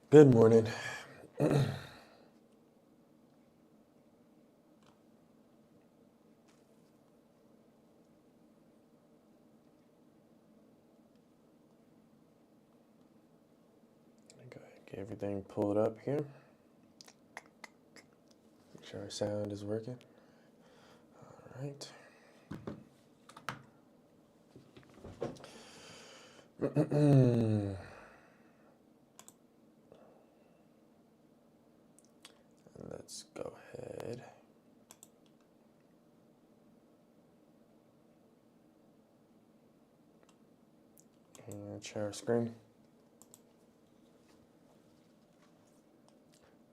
Good morning. Go ahead and get everything pulled up here. Make sure our sound is working. All right. Let's go ahead. And share our screen.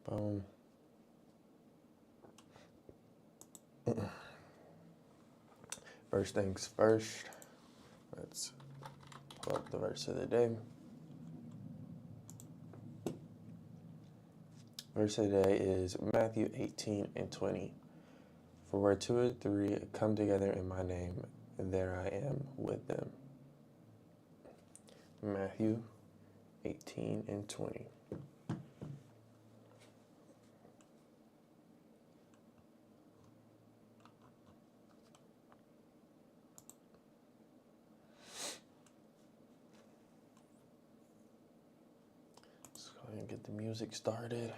Boom. First things first, let's pull up the verse of the day. Verse of the day is Matthew 18:20. For where 2 or 3 come together in my name, there I am with them. Matthew 18:20. Let's go ahead and get the music started.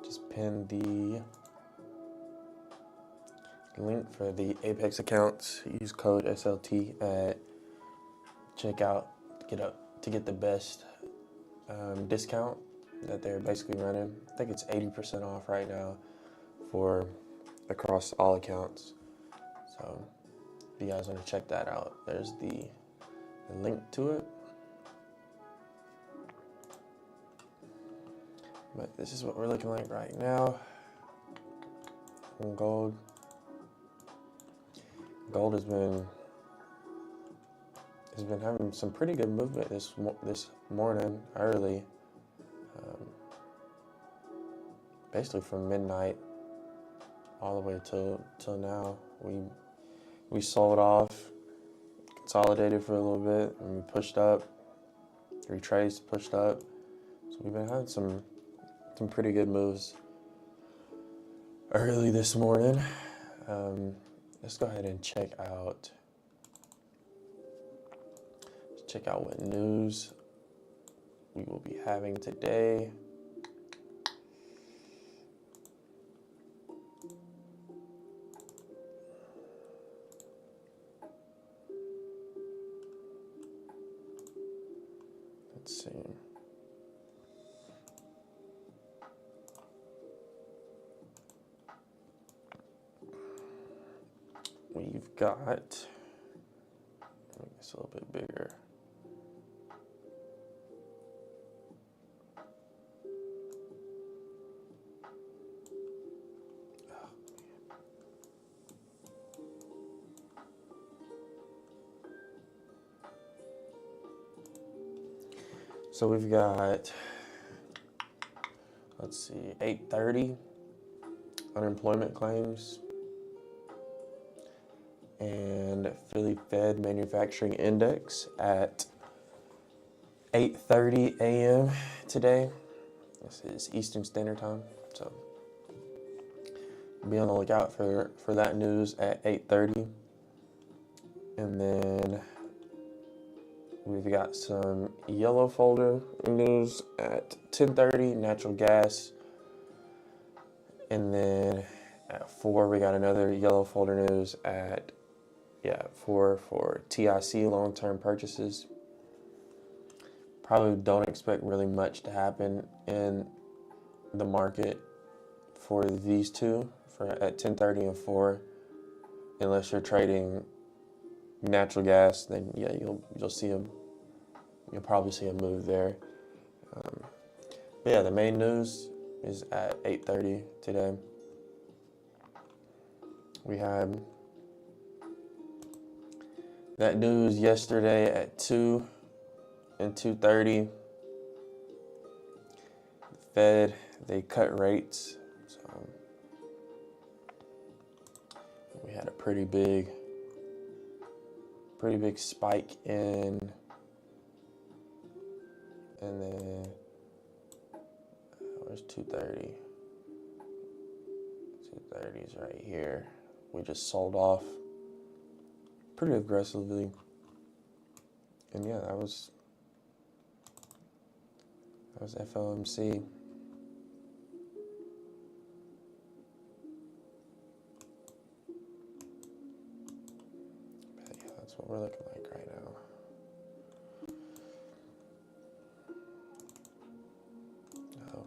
Just pin the link for the Apex accounts. Use code SLT at checkout to get the best discount that they're basically running. I think it's 80% off right now for across all accounts. So if you guys want to check that out, there's the link to it. But this is what we're looking like right now. And gold has been having some pretty good movement this morning early, basically from midnight all the way till now. We sold off, consolidated for a little bit, and we pushed up, retraced, pushed up. So we've been having some pretty good moves early this morning. Let's go ahead and check out what news we will be having today. Let's see. We've got, make this a little bit bigger. So we've got, let's see, 8:30 unemployment claims and Philly Fed Manufacturing Index at 8:30 a.m. today. This is Eastern Standard Time, so be on the lookout for that news at 8:30. And then we've got some yellow folder news at 10:30, natural gas. And then at 4, we got another yellow folder news at 4 for TIC, long-term purchases. Probably don't expect really much to happen in the market for these two at 10:30 and 4, unless you're trading natural gas. Then you'll see them. You'll probably see a move there. But yeah, the main news is at 8:30 today. We had that news yesterday at 2 and 2:30. The Fed, they cut rates. So we had a pretty big spike in, and then where's 2:30? 2:30 is right here. We just sold off pretty aggressively, and yeah, that was FOMC. But yeah, that's what we're looking like right now. Oh.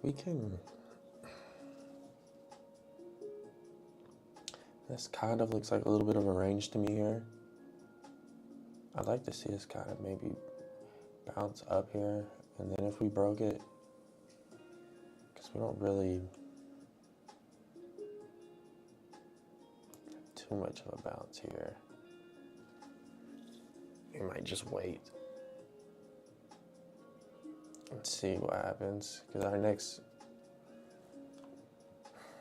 We can, this kind of looks like a little bit of a range to me here. I'd like to see us kind of maybe bounce up here, and then if we broke it, because we don't really have too much of a bounce here, we might just wait and see what happens, because our next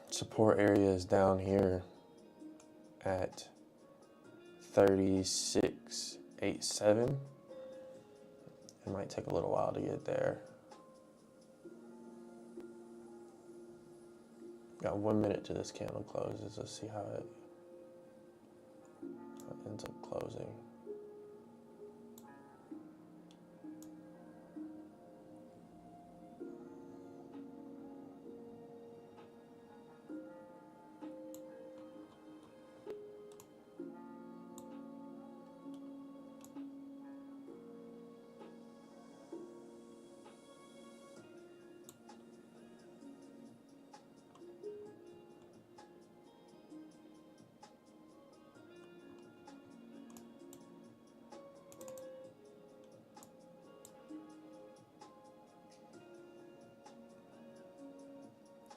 support area is down here at 36.87. It might take a little while to get there. Got 1 minute to this candle closes. Let's see how it ends up closing.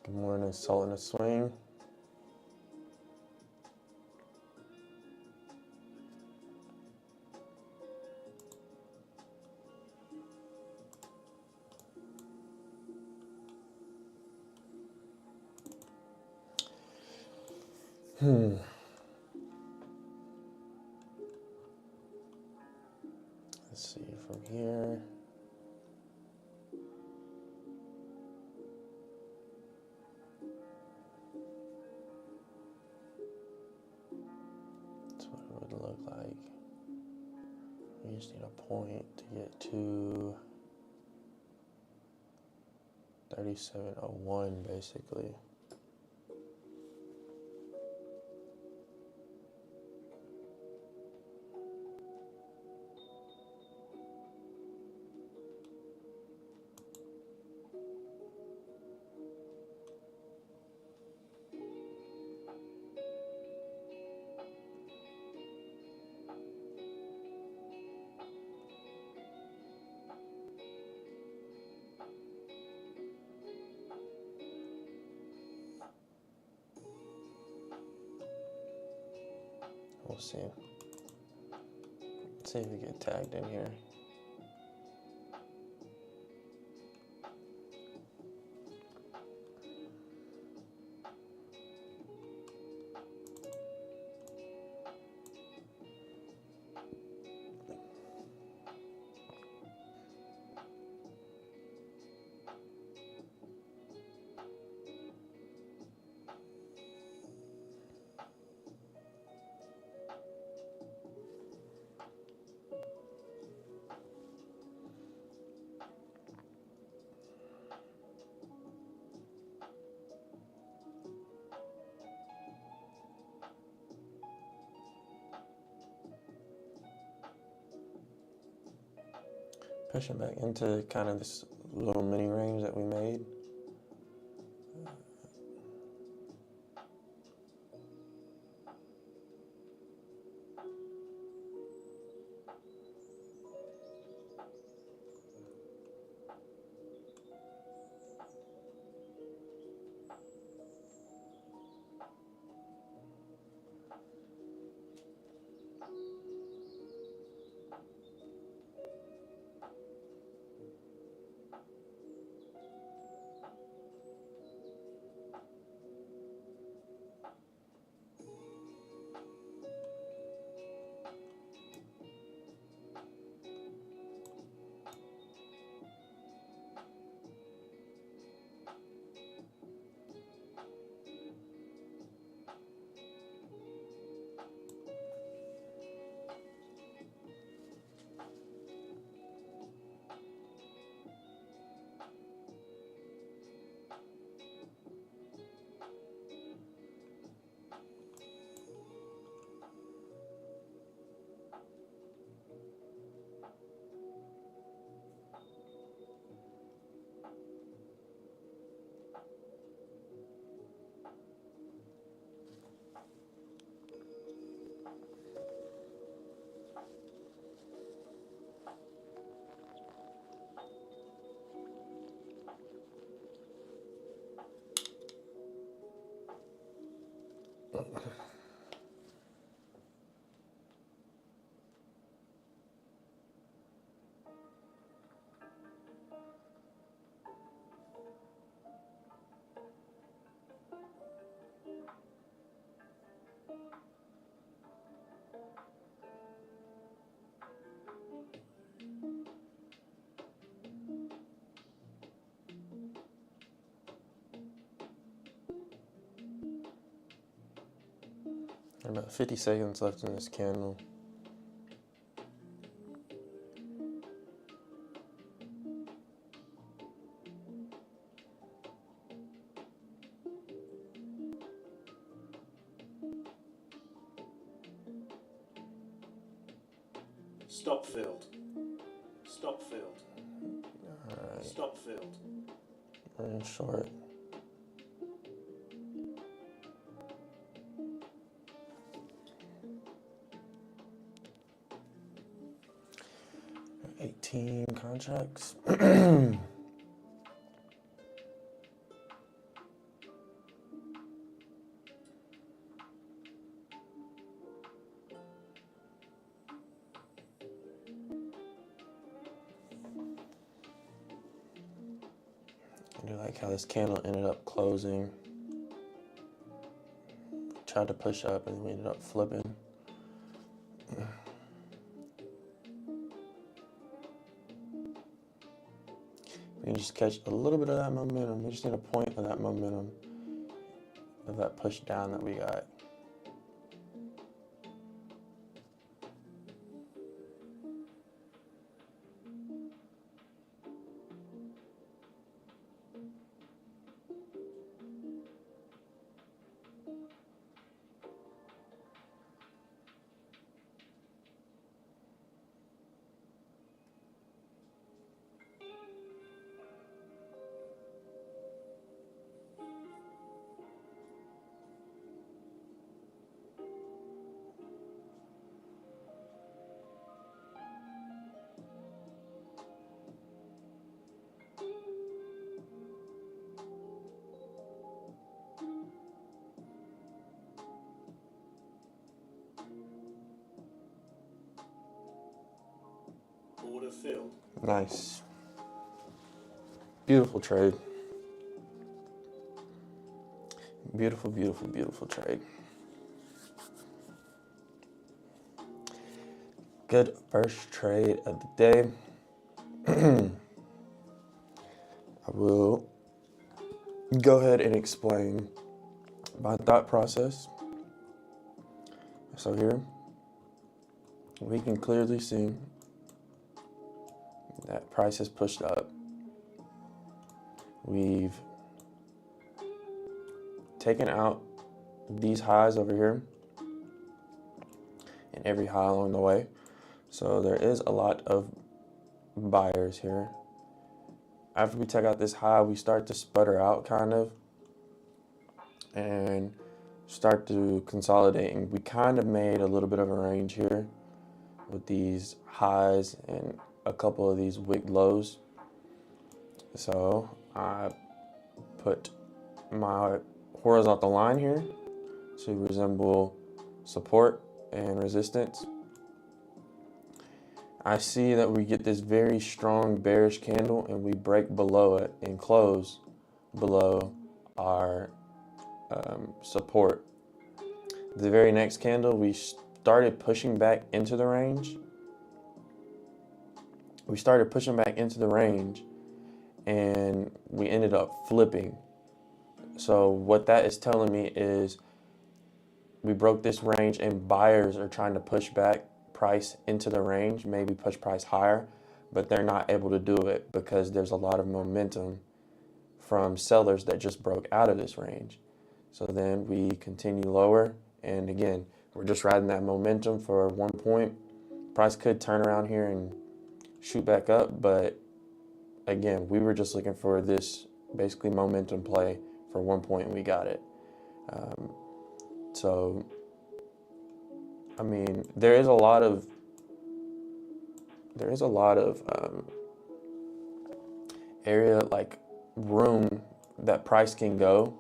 Good morning, Salt in a Swing. Let's see from here. That's what it would look like. We just need a point to get to 3701 basically. We'll see. Let's see if we get tagged in here. Pushing back into kind of this little mini range that we made. About 50 seconds left in this candle. Stop filled. Stop filled. All right. Stop filled. We're in short. $18 contracts. I do like how this candle ended up closing. Tried to push up and we ended up flipping. We can just catch a little bit of that momentum. We just need a point of that momentum, of that push down that we got. have filled. Nice. Beautiful trade. Beautiful, beautiful, beautiful trade. Good first trade of the day. I will go ahead and explain my thought process. So here, we can clearly see that price has pushed up. We've taken out these highs over here and every high along the way. So there is a lot of buyers here. After we take out this high, we start to sputter out kind of and start to consolidate. And we kind of made a little bit of a range here with these highs and a couple of these wick lows. So I put my horizontal line here to resemble support and resistance. I see that we get this very strong bearish candle and we break below it and close below our support. The very next candle, we started pushing back into the range. And we ended up flipping. So what that is telling me is we broke this range and buyers are trying to push back price into the range, maybe push price higher, but they're not able to do it because there's a lot of momentum from sellers that just broke out of this range. So then we continue lower, and again, we're just riding that momentum for 1 point. Price could turn around here and shoot back up, but again, we were just looking for this basically momentum play for 1 point, and we got it. So I mean, there is a lot of area, like room that price can go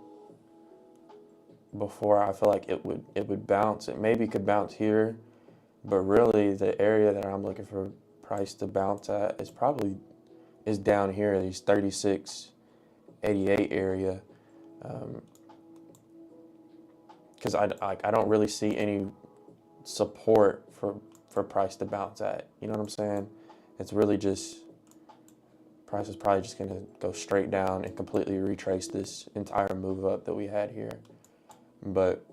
before I feel like it would bounce. It maybe could bounce here, but really the area that I'm looking for price to bounce at is down here, these 36.88 area, because I don't really see any support for price to bounce at. You know what I'm saying? It's really just price is probably just going to go straight down and completely retrace this entire move up that we had here. But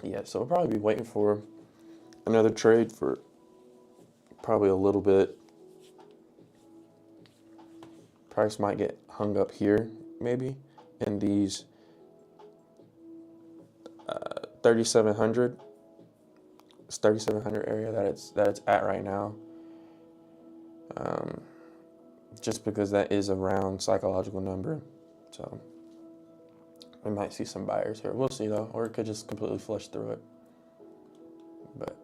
yeah, so we'll probably be waiting for another trade for probably a little bit. Price might get hung up here maybe in these 3,700. It's 3,700 area that it's at right now. Just because that is a round psychological number. So we might see some buyers here. We'll see though, or it could just completely flush through it. But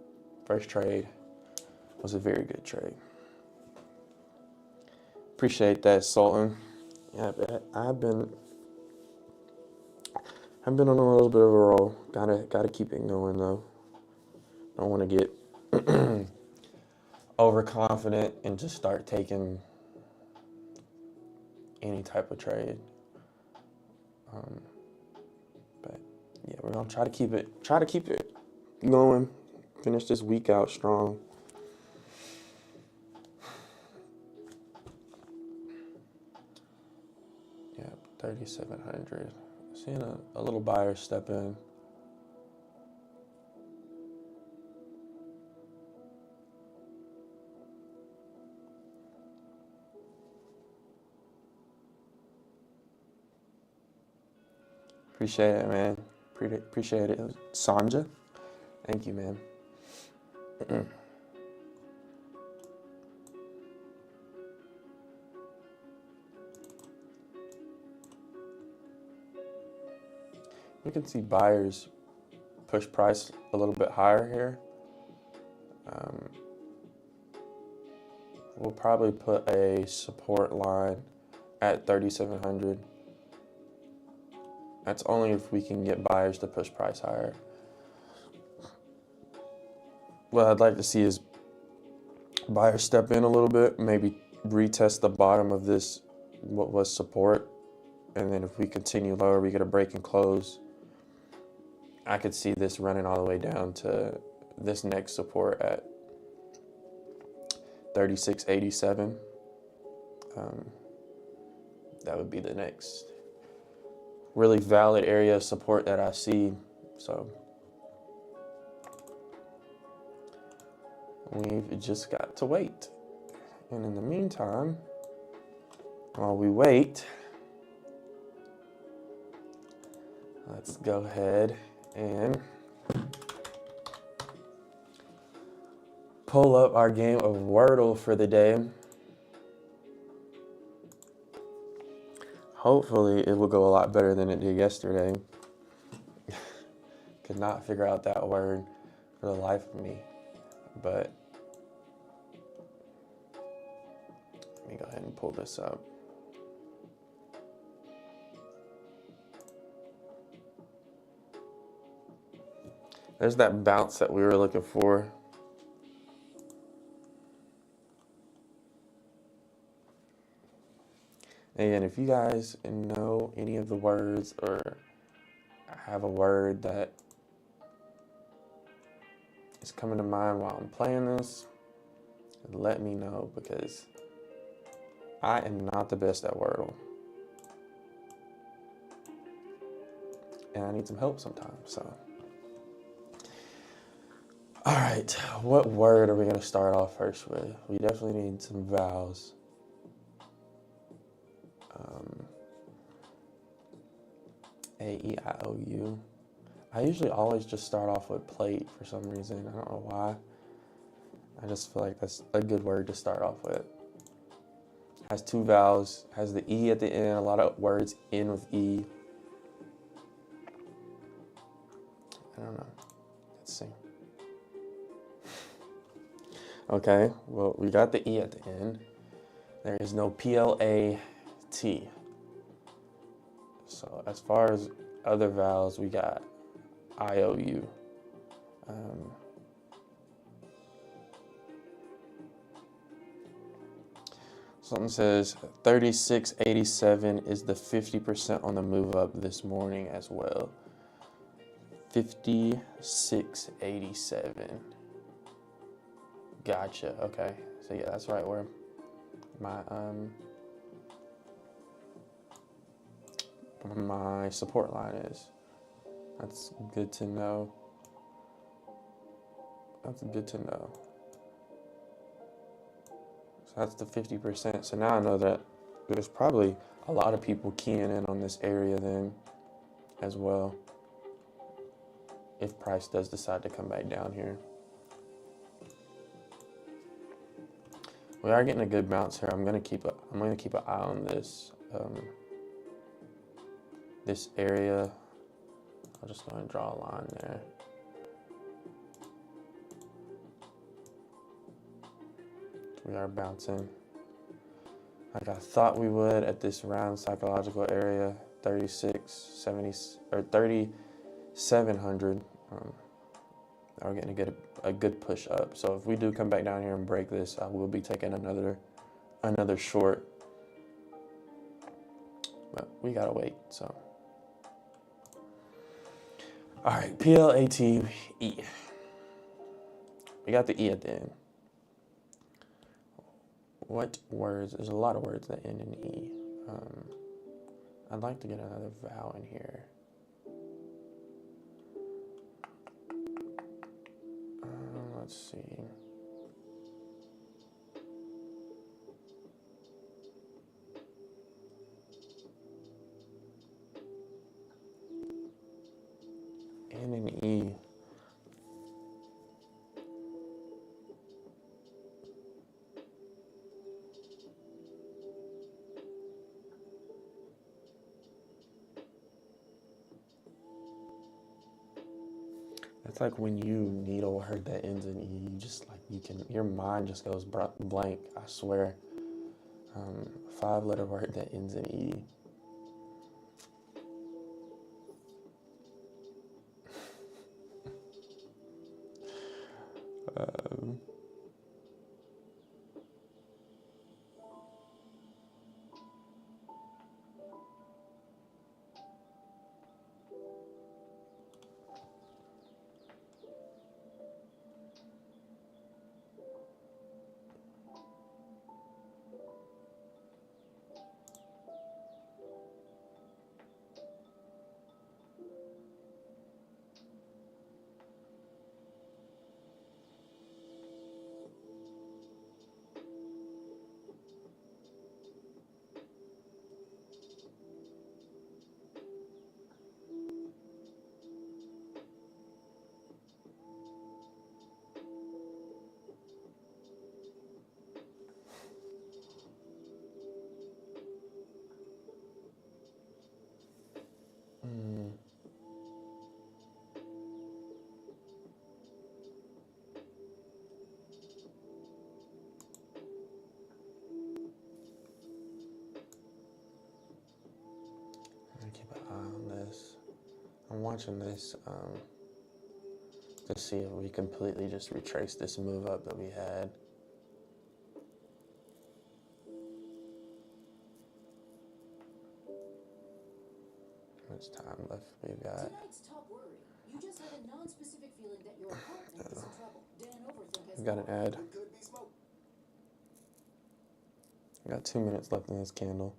first trade was a very good trade. Appreciate that, Sultan. Yeah, I've been on a little bit of a roll. Gotta keep it going though. Don't want to get overconfident and just start taking any type of trade. But yeah, we're gonna try to keep it going. Finish this week out strong. Yeah, 3,700. Seeing a little buyer step in. Appreciate it, man. Appreciate it. Sanja, thank you, man. We can see buyers push price a little bit higher here. We'll probably put a support line at 3,700. That's only if we can get buyers to push price higher. What I'd like to see is buy or step in a little bit, maybe retest the bottom of this, what was support. And then if we continue lower, we get a break and close. I could see this running all the way down to this next support at 36.87. That would be the next really valid area of support that I see. So we've just got to wait. And in the meantime, while we wait, let's go ahead and pull up our game of Wordle for the day. Hopefully it will go a lot better than it did yesterday. Could not figure out that word for the life of me. But let me go ahead and pull this up. There's that bounce that we were looking for. And if you guys know any of the words or have a word that is coming to mind while I'm playing this, let me know, because I am not the best at Wordle. And I need some help sometimes, so. All right, what word are we gonna start off first with? We definitely need some vowels. A, E, I, O, U. I usually always just start off with plate for some reason. I don't know why. I just feel like that's a good word to start off with. Has two vowels, has the E at the end. A lot of words end with E. I don't know. Let's see. Okay, well, we got the E at the end. There is no P-L-A-T. So as far as other vowels, we got I-O-U. Something says 36.87 is the 50% on the move up this morning as well. 56.87. Gotcha. Okay. So yeah, that's right where my support line is. That's good to know. That's good to know. So that's the 50%. So now I know that there's probably a lot of people keying in on this area then as well, if price does decide to come back down here. We are getting a good bounce here. I'm gonna keep an eye on this this area. I'm just gonna draw a line there. We are bouncing like I thought we would at this round psychological area, 3670 or 3700. We're getting a good push up. So if we do come back down here and break this, I will be taking another short. But we gotta wait. So, all right, P-L-A-T-E. We got the E at the end. What words? There's a lot of words that end in E. I'd like to get another vowel in here. Let's see. And an E. It's like when you need a word that ends in E, you just like, your mind just goes blank, I swear. 5-letter word that ends in E. watching this to see if we completely just retrace this move up that we had. How much time left we've got? Tonight's top worry. You just had a non-specific feeling that your opponent is in trouble. Dan Overthink has We got an ad. We got 2 minutes left in this candle.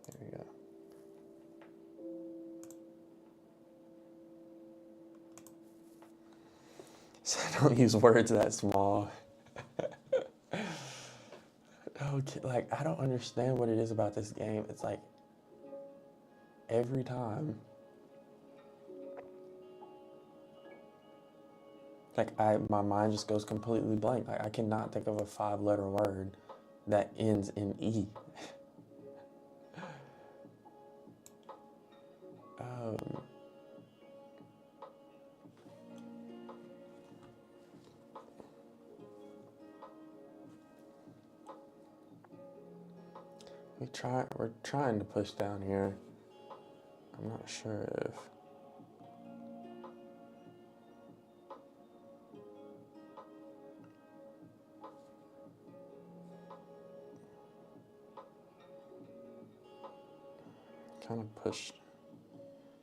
There we go. So don't use words that small. Okay, like, I don't understand what it is about this game. It's like every time, like my mind just goes completely blank. Like I cannot think of a 5-letter word that ends in E. We're trying to push down here. I'm not sure if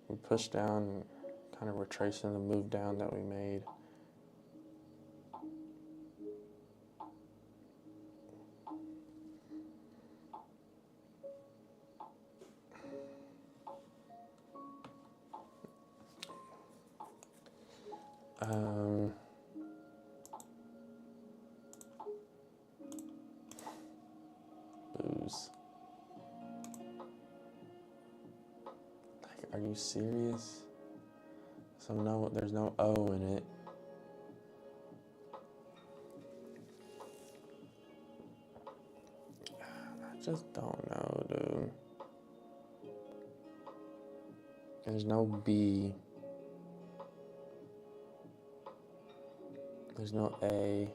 we pushed down, kind of retracing the move down that we made. Booze. Like, are you serious? So no, there's no O in it. I just don't know, dude. There's no B. There's no A.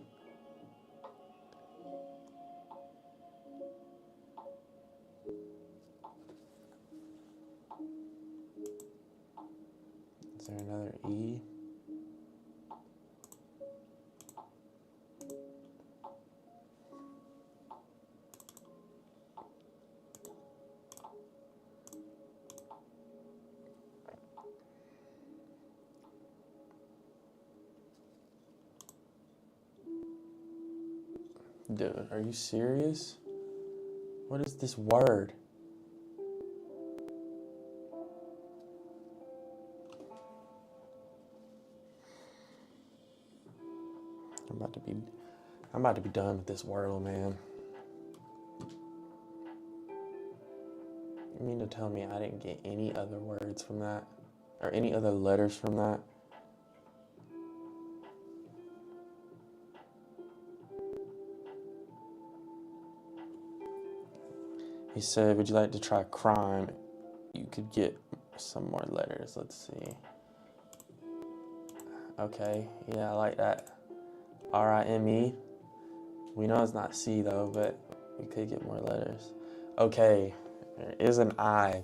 Is there another E? Dude, are you serious? What is this word? I'm about to be done with this Wordle, man. You mean to tell me I didn't get any other words from that? Or any other letters from that? He said, would you like to try crime? You could get some more letters. Let's see. Okay, yeah, I like that. R-I-M-E. We know it's not C though, but we could get more letters. Okay, there is an I.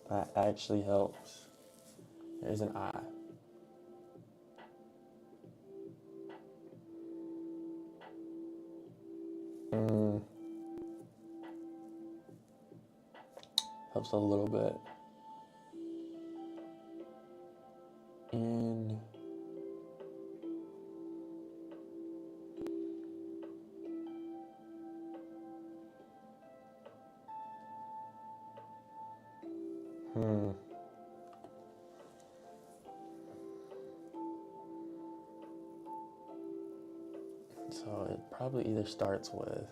That actually helps. There's an I. Helps a little bit. In. So it probably either starts with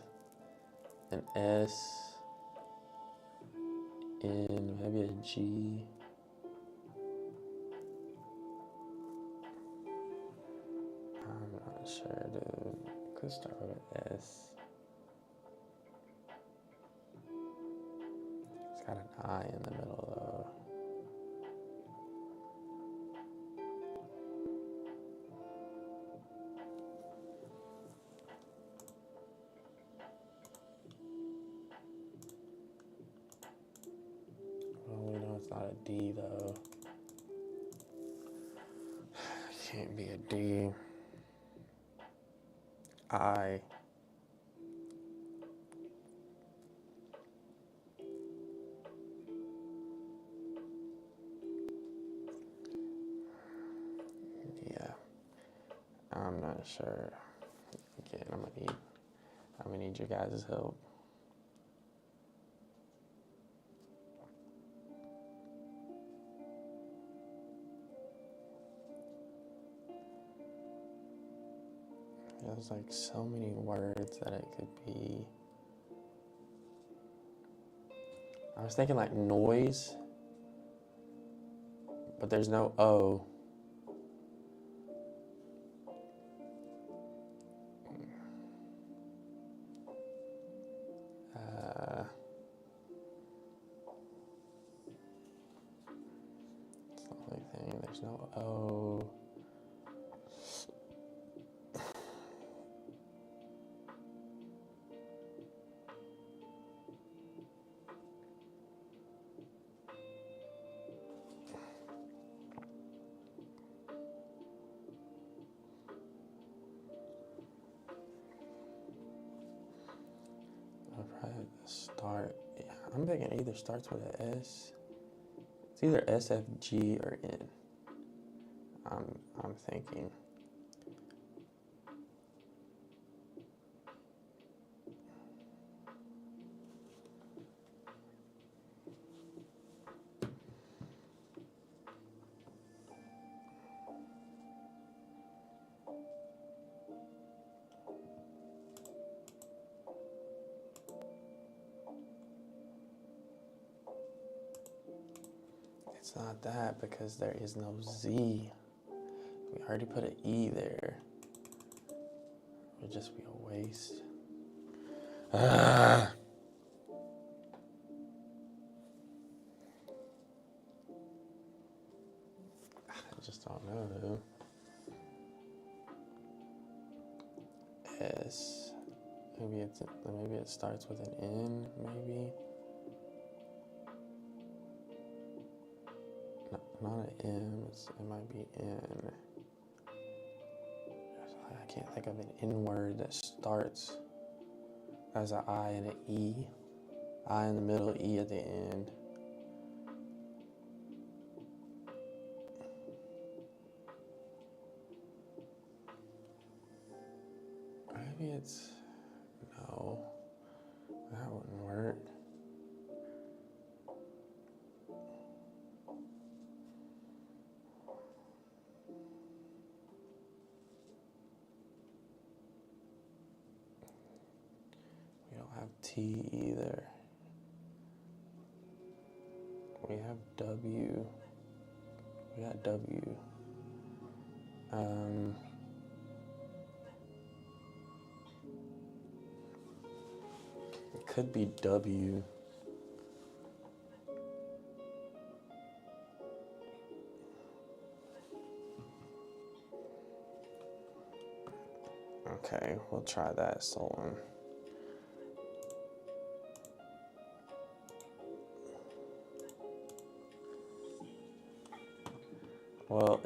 an S, N, maybe a G. I'm not sure, dude. Could start with an S. It's got an I in the middle though. D though. Can't be a D. I. Yeah, I'm not sure. Again, I'm gonna need your guys' help. There's like so many words that it could be. I was thinking like noise, but there's no O. It's the only thing. There's no O. I'll probably start. Yeah, I'm thinking it either starts with an S. It's either S, F, G, or N. I'm thinking. It's not that because there is no Z. We already put an E there. It would just be a waste. I just don't know, dude. S. Maybe it starts with an N, maybe. No, not an M. It might be N. I can't think of an N word that starts as an I and an E. I in the middle, E at the end. Maybe it's, no, that wouldn't work. We don't have T either. We have W. We got W. It could be W. Okay, we'll try that Solon. Well,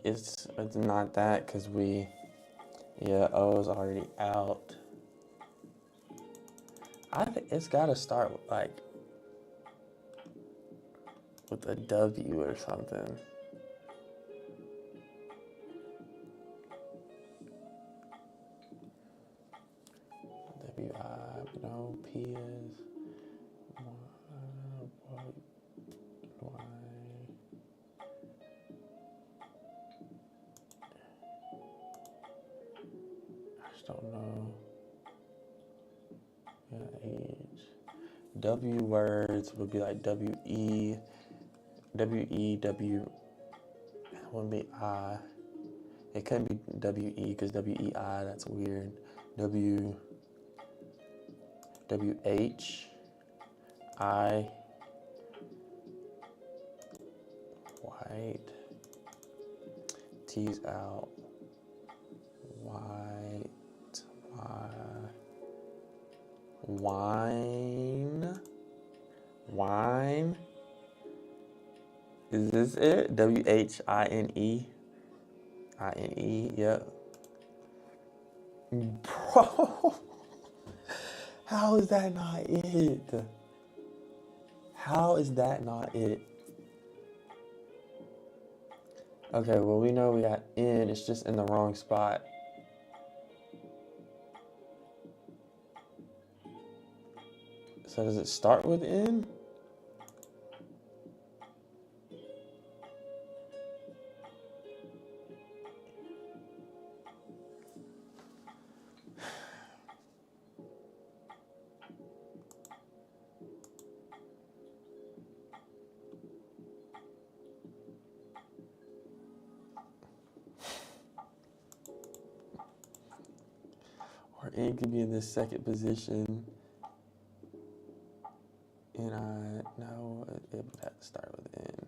it's not that because O is already out. I think it's got to start with a W or something. W-I, no, P is, Y. I just don't know. Yeah, age. W words would be like W-E, W, it wouldn't be I. It couldn't be W-E because W-E-I, that's weird. W-H, I, white, T's out, white, wine, Wine. Is this it? W-H-I-N-E. I-N-E, yep. Bro, how is that not it? How is that not it? Okay, well, we know we got N, it's just in the wrong spot. So does it start with N? Or N could be in the second position. No, it would have to start with N.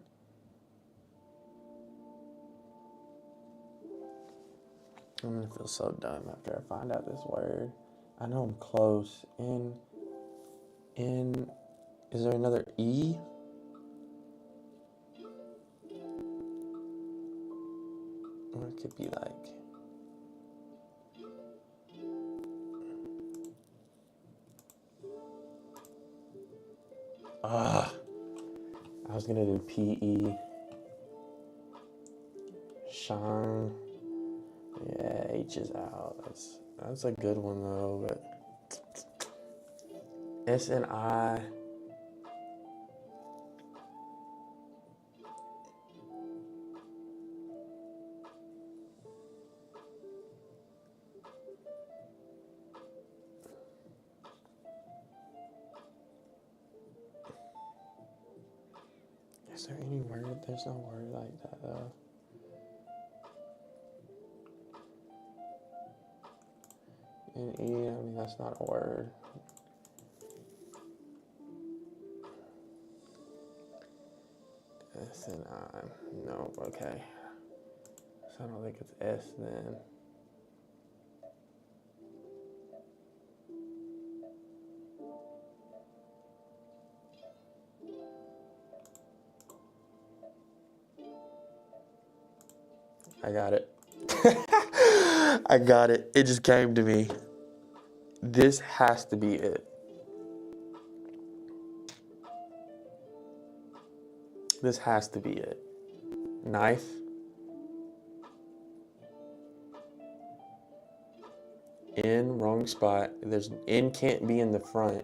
I'm gonna feel so dumb after I find out this word. I know I'm close. N, is there another E? Or it could be like, I was gonna do P-E. Shine. Yeah, H is out. That's a good one though, but S and I. Is there any word? There's no word like that though. And E, I mean, that's not a word. S and I, no, okay. So I don't think it's S then. I got it. I got it. It just came to me. This has to be it. This has to be it. Knife. N, wrong spot. N can't be in the front.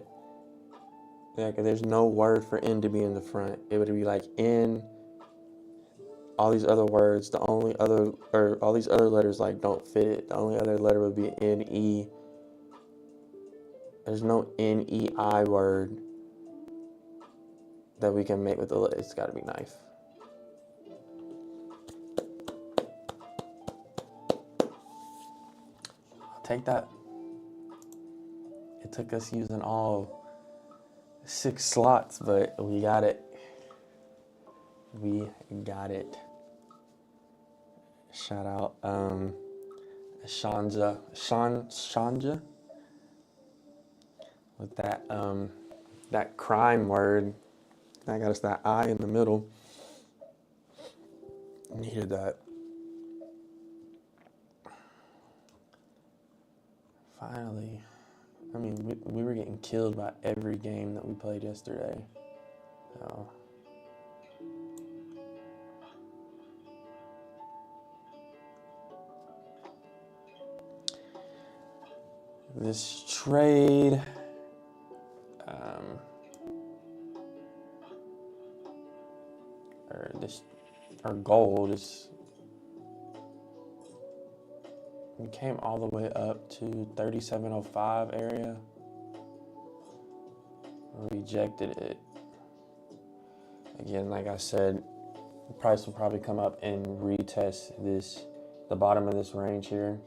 Like, there's no word for N to be in the front. It would be like N, all these other words, all these other letters like don't fit. The only other letter would be N, E. There's no N, E, I word that we can make with the letter. It's gotta be knife. I'll take that. It took us using all 6 slots, but we got it. We got it. Shout out Shanja with that crime word. That got us that I in the middle. Needed that. Finally. I mean, we were getting killed by every game that we played yesterday. So. This trade, our gold is, we came all the way up to 3705 area. Rejected it. Again, like I said, the price will probably come up and retest the bottom of this range here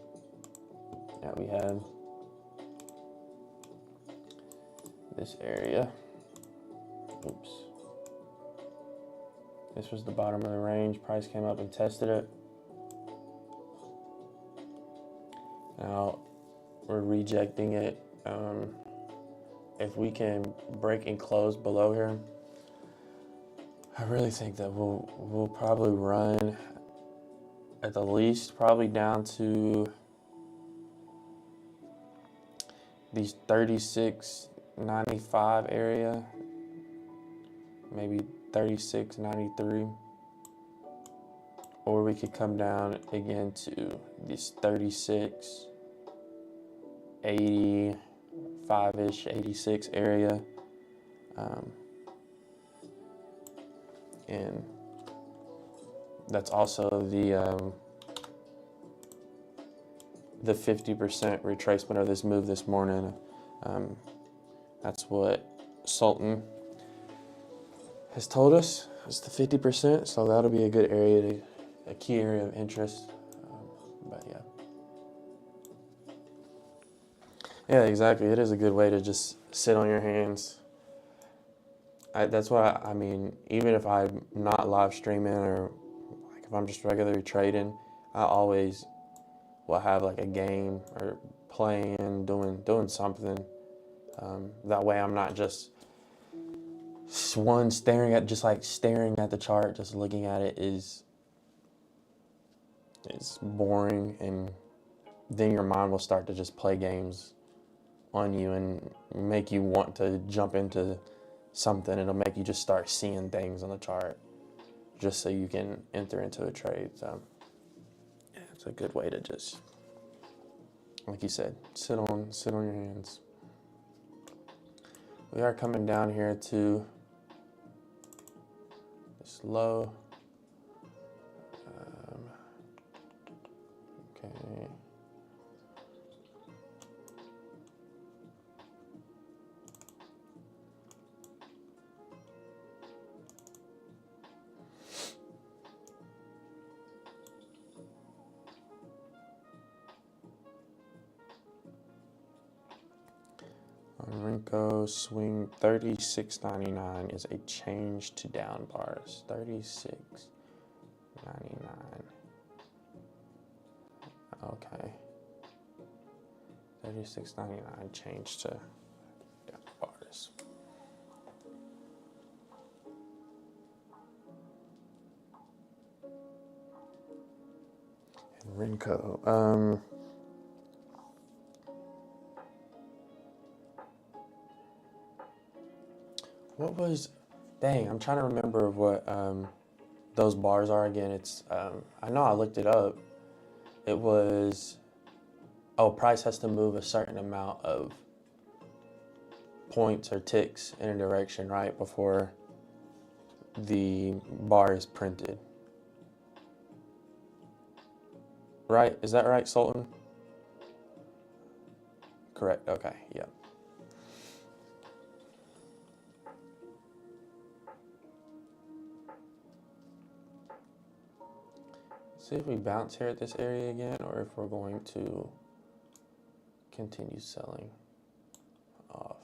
that we have. This area. Oops. This was the bottom of the range. Price came up and tested it. Now we're rejecting it. If we can break and close below here, I really think that we'll probably run at the least probably down to these 36.95 area, maybe 36.93, or we could come down again to this 36.85-ish, 86 area. And that's also the 50% retracement of this move this morning. That's what Sultan has told us. It's the 50%, so that'll be a good area, a key area of interest. But yeah, exactly. It is a good way to just sit on your hands. That's what I mean. Even if I'm not live streaming or like if I'm just regularly trading, I always will have like a game or playing, doing something. That way, I'm not just staring at the chart, just looking at it is boring, and then your mind will start to just play games on you and make you want to jump into something. It'll make you just start seeing things on the chart just so you can enter into a trade. So yeah, it's a good way to just, like you said, sit on your hands. We are coming down here to this low. Okay. Renko swing 36.99 is a change to down bars. 36.99. Okay. 36.99 change to down bars. And Renko. What was, dang, I'm trying to remember what those bars are again. It's, I know I looked it up. It was, price has to move a certain amount of points or ticks in a direction, right, before the bar is printed. Right, is that right, Sultan? Correct, okay, yeah. See if we bounce here at this area again, or if we're going to continue selling off.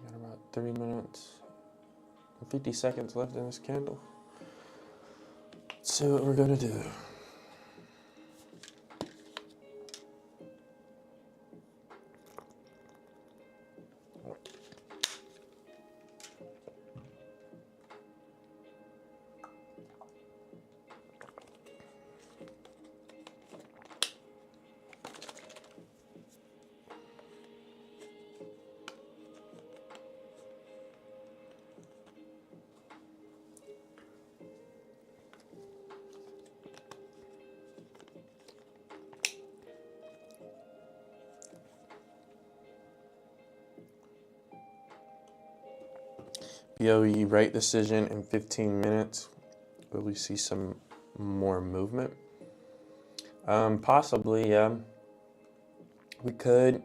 Got about 3 minutes. 50 seconds left in this candle. Let's see what we're gonna do. BOE rate decision in 15 minutes. Will we see some more movement? Possibly, yeah. We could.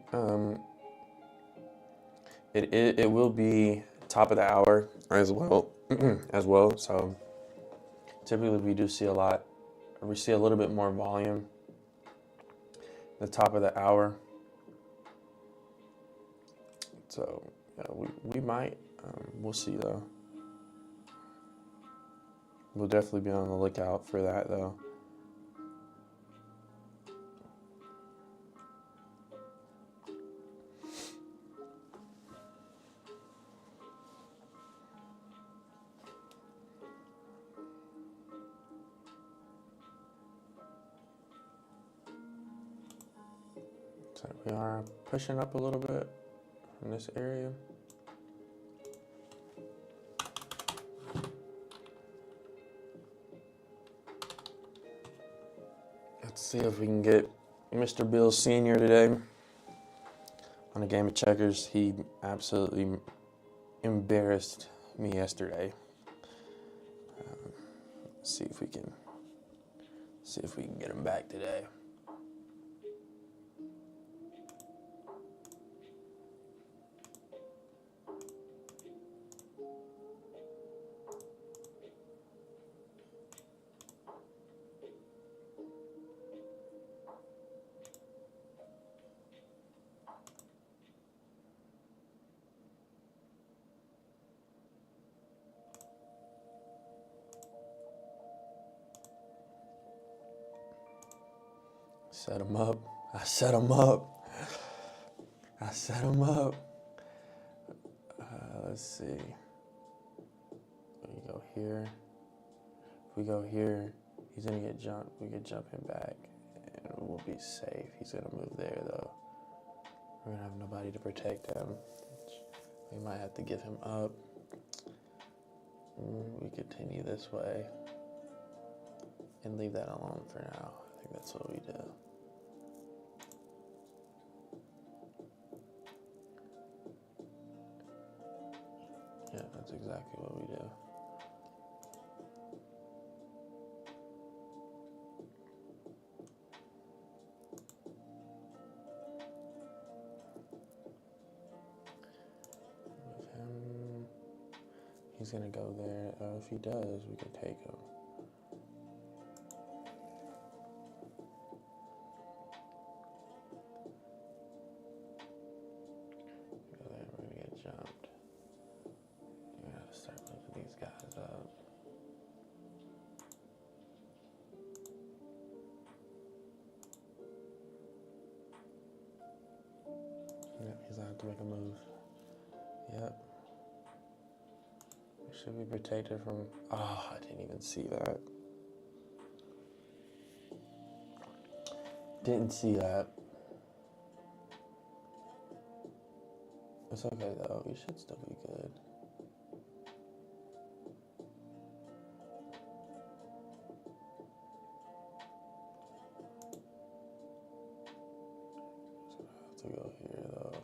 It will be top of the hour as well. So typically we do see we see a little bit more volume at the top of the hour. So We might. We'll see though. We'll definitely be on the lookout for that though. So we are pushing up a little bit in this area. Let's see if we can get Mr. Bill Sr. today on a game of checkers. He absolutely embarrassed me yesterday. See if we can get him back today. Set him up. I set him up. I set him up. Let's see. We go here. If we go here, he's gonna get jumped. We could jump him back, and we'll be safe. He's gonna move there though. We're gonna have nobody to protect him. We might have to give him up. We continue this way and leave that alone for now. I think that's what we do. Yeah, that's exactly what we do. With him, he's gonna go there. If he does, we can take him. Go there, we're gonna get jumped. You gotta start moving these guys up. Yep, he's gonna have to make a move. Yep. We should be protected from. Oh, I didn't even see that. Didn't see that. It's okay though. We should still be good. So I have to go here though.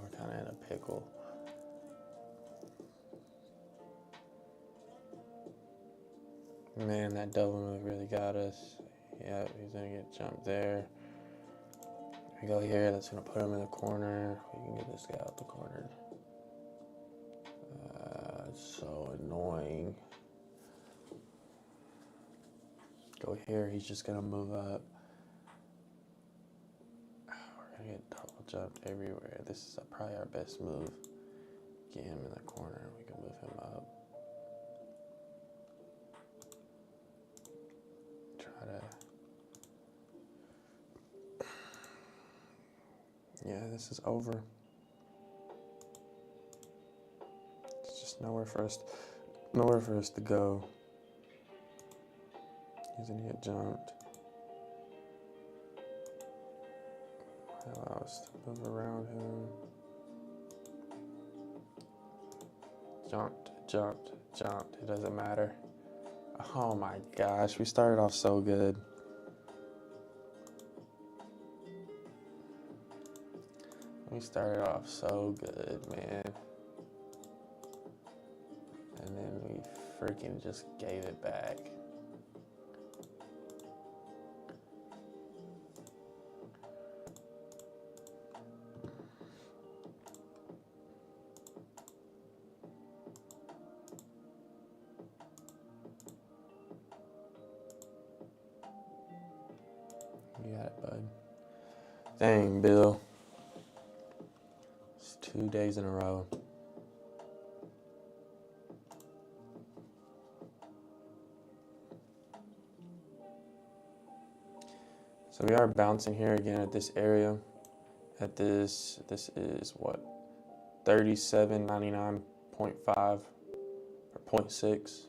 We're kind of in a pickle. Man, that double move really got us. Yep, he's gonna get jumped there. We go here, that's gonna put him in the corner. We can get this guy out the corner. It's so annoying. Go here, he's just gonna move up. We're gonna get double jumped everywhere. This is probably our best move. Get him in the corner, we can move him up. Yeah, this is over. It's just nowhere for us to go. He's gonna get jumped. Allow us to move around him. Jumped, jumped, jumped. It doesn't matter. Oh my gosh, we started off so good. We started off so good, man. And then we freaking just gave it back. You got it, bud. Dang, Bill. It's 2 days in a row. So we are bouncing here again at this area. At this is what, 37.99.5 or 0.6.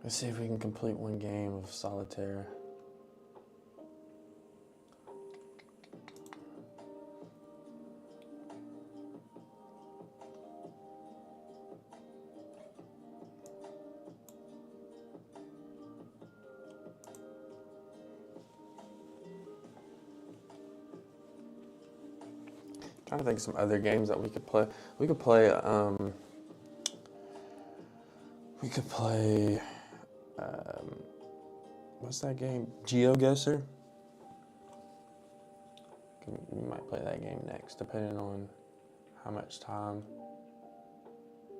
Let's see if we can complete one game of solitaire. Trying to think of some other games that we could play. We could play what's that game? GeoGuessr. We might play that game next, depending on how much time,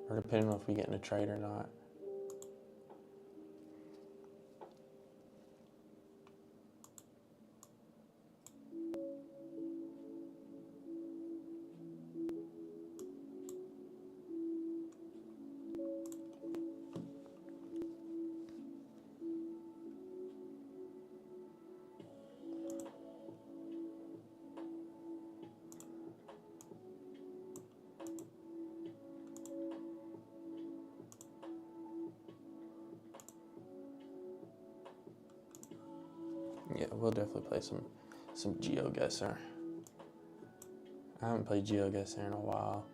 or depending on if we get in a trade or not. Yeah, we'll definitely play some GeoGuessr. I haven't played GeoGuessr in a while.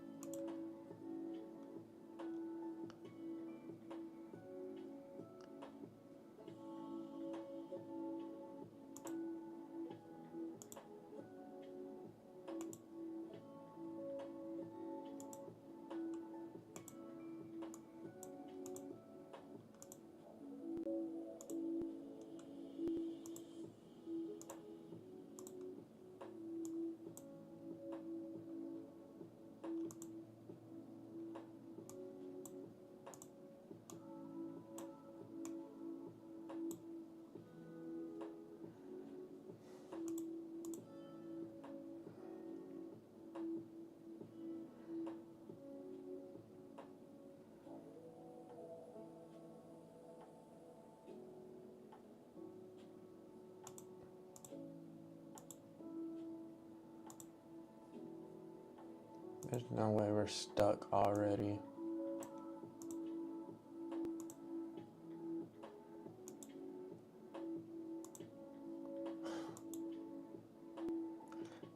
There's no way we're stuck already.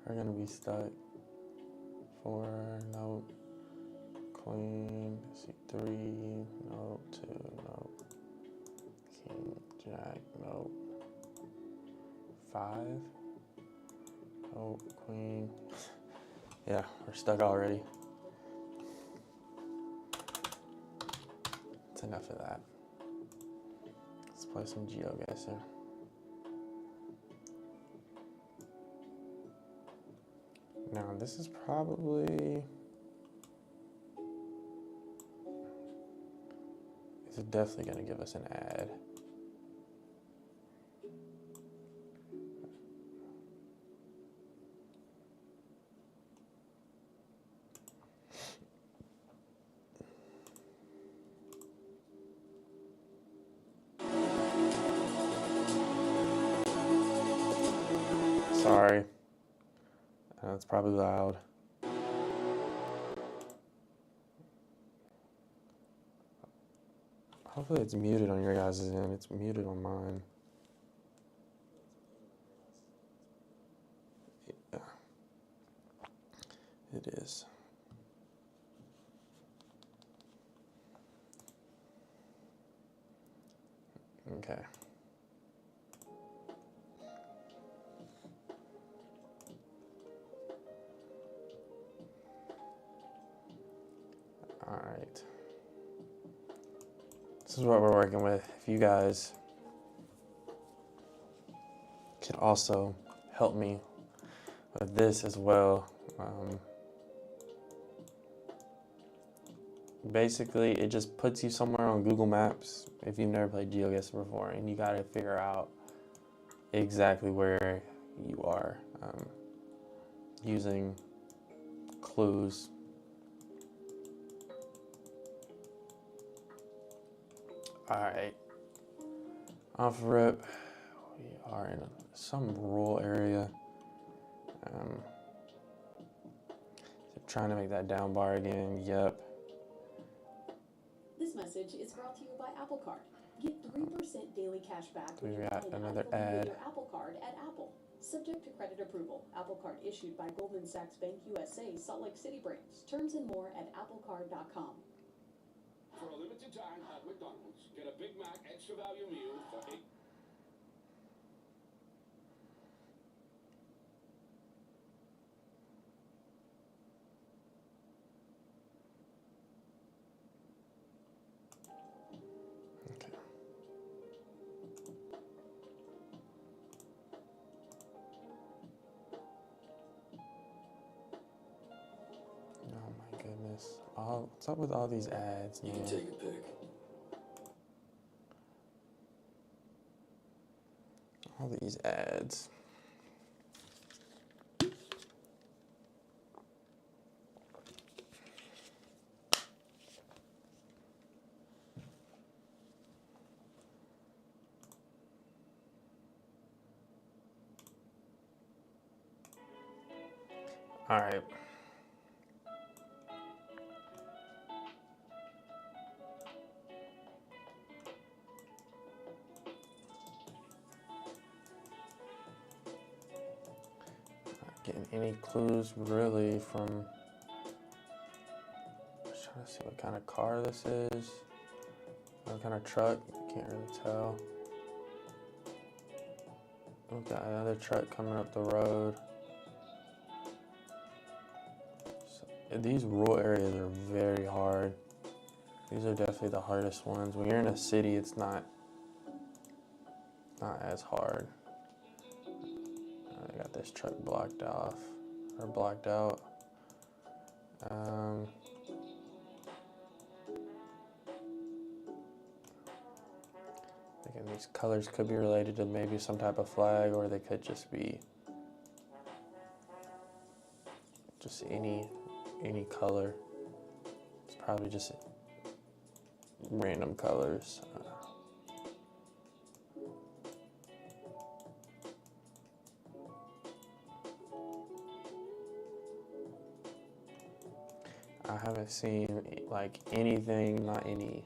We're gonna be stuck. 4, nope. Queen, C3, nope. 2, nope. King, Jack, nope. 5, nope. Queen. Yeah, we're stuck already. That's enough of that. Let's play some GeoGuessr. Now, this is probably... This is definitely going to give us an ad. Sorry. That's probably loud. Hopefully it's muted on your guys' end. It's muted on mine. Yeah. It is. Okay. All right. This is what we're working with. If you guys could also help me with this as well, basically it just puts you somewhere on Google Maps if you've never played GeoGuessr before, and you got to figure out exactly where you are using clues. All right, off rip, we are in some rural area. Trying to make that down bar again. Yep. This message is brought to you by Apple Card. Get 3% daily cash back when We you got buy an another iPhone with ad. your Apple Card at Apple. Subject to credit approval. Apple Card issued by Goldman Sachs Bank USA, Salt Lake City branch. Terms and more at applecard.com. For a limited time at McDonald's, get a Big Mac extra value meal for $8. Okay. Oh my goodness. What's up with all these ads, You man? can take a pick. All these ads. All right. Not getting any clues really from. Just trying to see what kind of car this is. What kind of truck? Can't really tell. We've got another truck coming up the road. These rural areas are very hard. These are definitely the hardest ones. When you're in a city, it's not as hard. I got this truck blocked off, or blocked out. Again, these colors could be related to maybe some type of flag, or they could just be just any color. It's probably just random colors. I haven't seen like anything, not any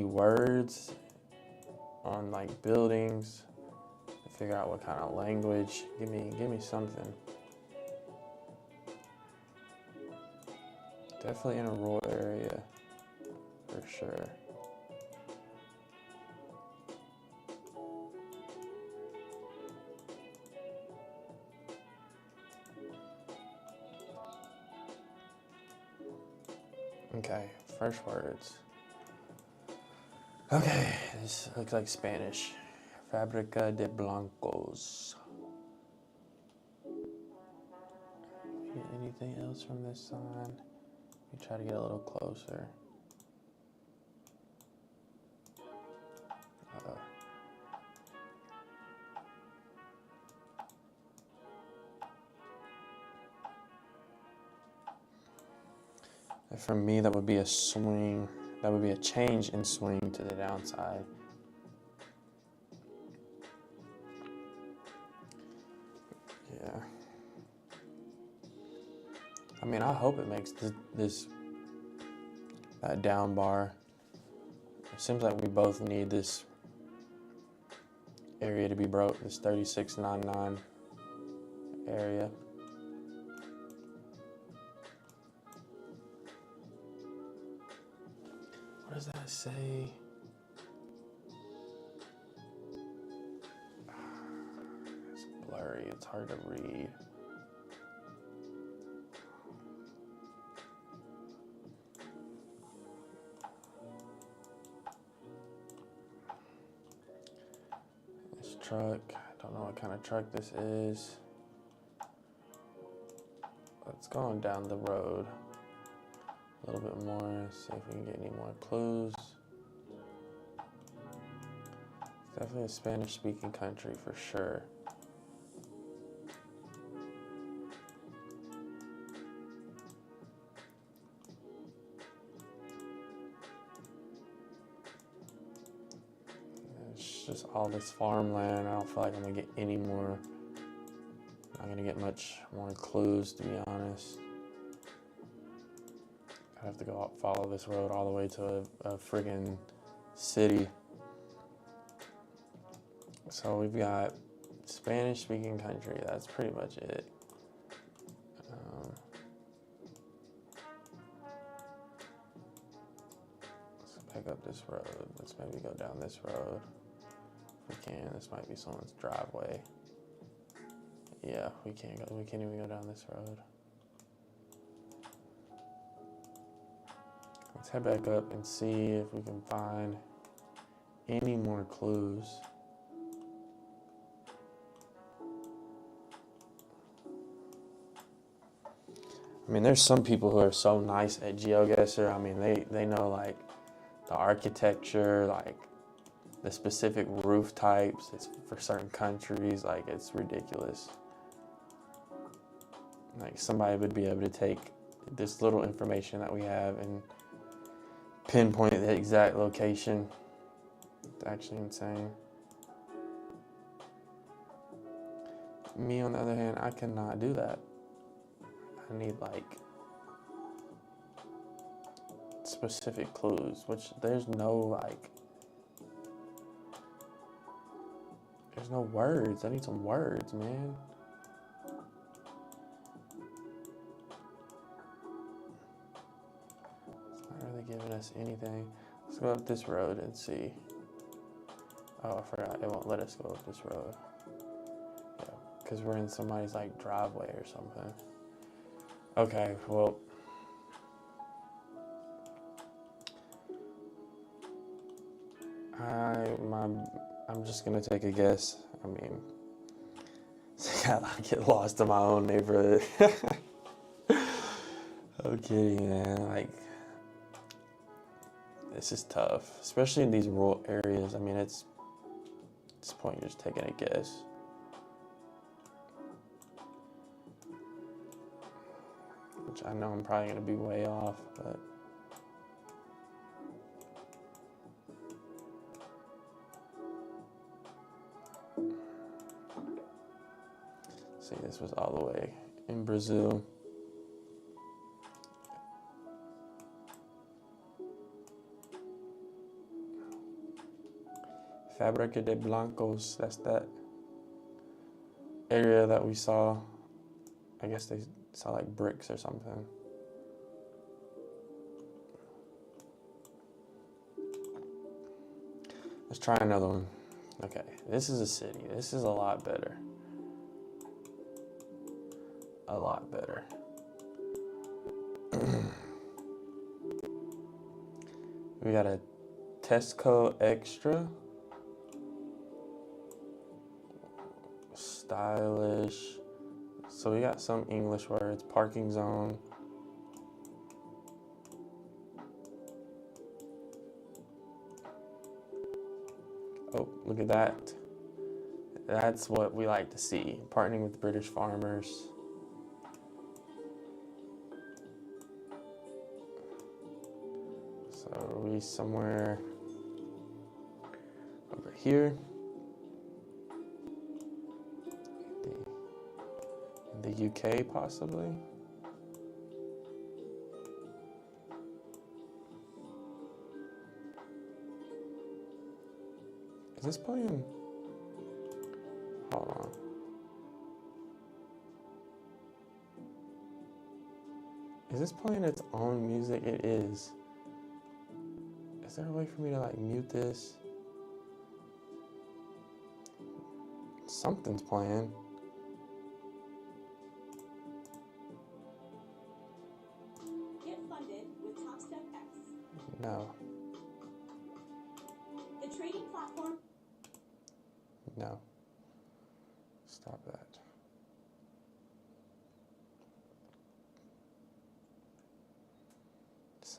words on like buildings. To figure out what kind of language. Give me something. Definitely in a rural area, for sure. Okay, first words. Okay, this looks like Spanish. Fábrica de Blancos. Anything else from this sign? Let me try to get a little closer. For me, that would be a swing. That would be a change in swing to the downside. Yeah. I mean, I hope it makes that down bar. It seems like we both need this area to be broke, this 36.99 area. What does that say? It's blurry, it's hard to read. This truck, I don't know what kind of truck this is. It's going down the road. a little bit more, see if we can get any more clues. It's definitely a Spanish-speaking country for sure. It's just all this farmland. I don't feel like I'm gonna get any more. I'm not gonna get much more clues, to be honest. I have to go out, follow this road all the way to a friggin' city. So we've got Spanish-speaking country. That's pretty much it. Let's pick up this road. Let's maybe go down this road if we can. This might be someone's driveway. Yeah, we can't go. We can't even go down this road. Let's head back up and see if we can find any more clues. I mean, there's some people who are so nice at GeoGuessr. I mean, they know like the architecture, like the specific roof types. It's for certain countries. Like, it's ridiculous. Like, somebody would be able to take this little information that we have and pinpoint the exact location. It's actually insane. Me, on the other hand, I cannot do that. I need like specific clues, which there's no words. I need some words, man. It's not really giving us anything. Let's go up this road and see. Oh, I forgot. It won't let us go up this road. Yeah, because we're in somebody's like driveway or something. Okay, well, I'm just gonna take a guess. I mean, I get lost in my own neighborhood. I'm kidding, man. Like, this is tough, especially in these rural areas. I mean, at this point, you're just taking a guess. Which I know I'm probably going to be way off, but see, this was all the way in Brazil. Fábrica de Blancos, that's that area that we saw. I guess they saw like bricks or something. Let's try another one. Okay, this is a city. This is a lot better. A lot better. We got a Tesco Extra. Stylish. So we got some English words. Parking zone. Oh, look at that. That's what we like to see. Partnering with British farmers. So are we somewhere over here? In the UK, possibly? Is this playing? Hold on. Is this playing its own music? It is. Is there a way for me to like mute this? Something's playing. Get funded with TopStep X. No. The trading platform. No. Stop that.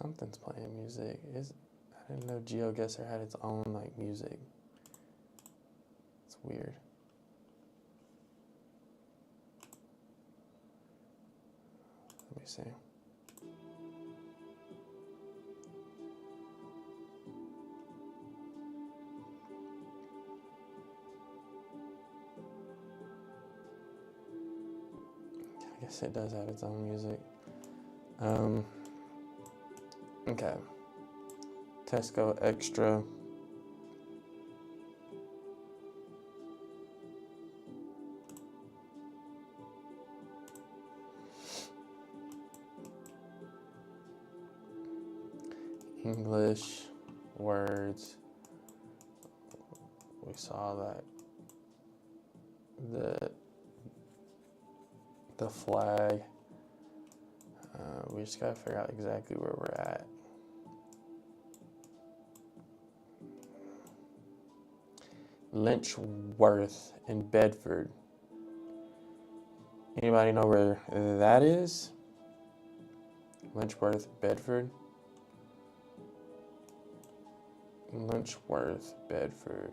Something's playing music. I didn't know GeoGuessr had its own like music. It's weird. Let me see. I guess it does have its own music. Okay. Tesco Extra. English words. We saw that. The flag. We just gotta figure out exactly where we're at. Lynchworth in Bedford. Anybody know where that is? Lynchworth, Bedford. Lynchworth, Bedford.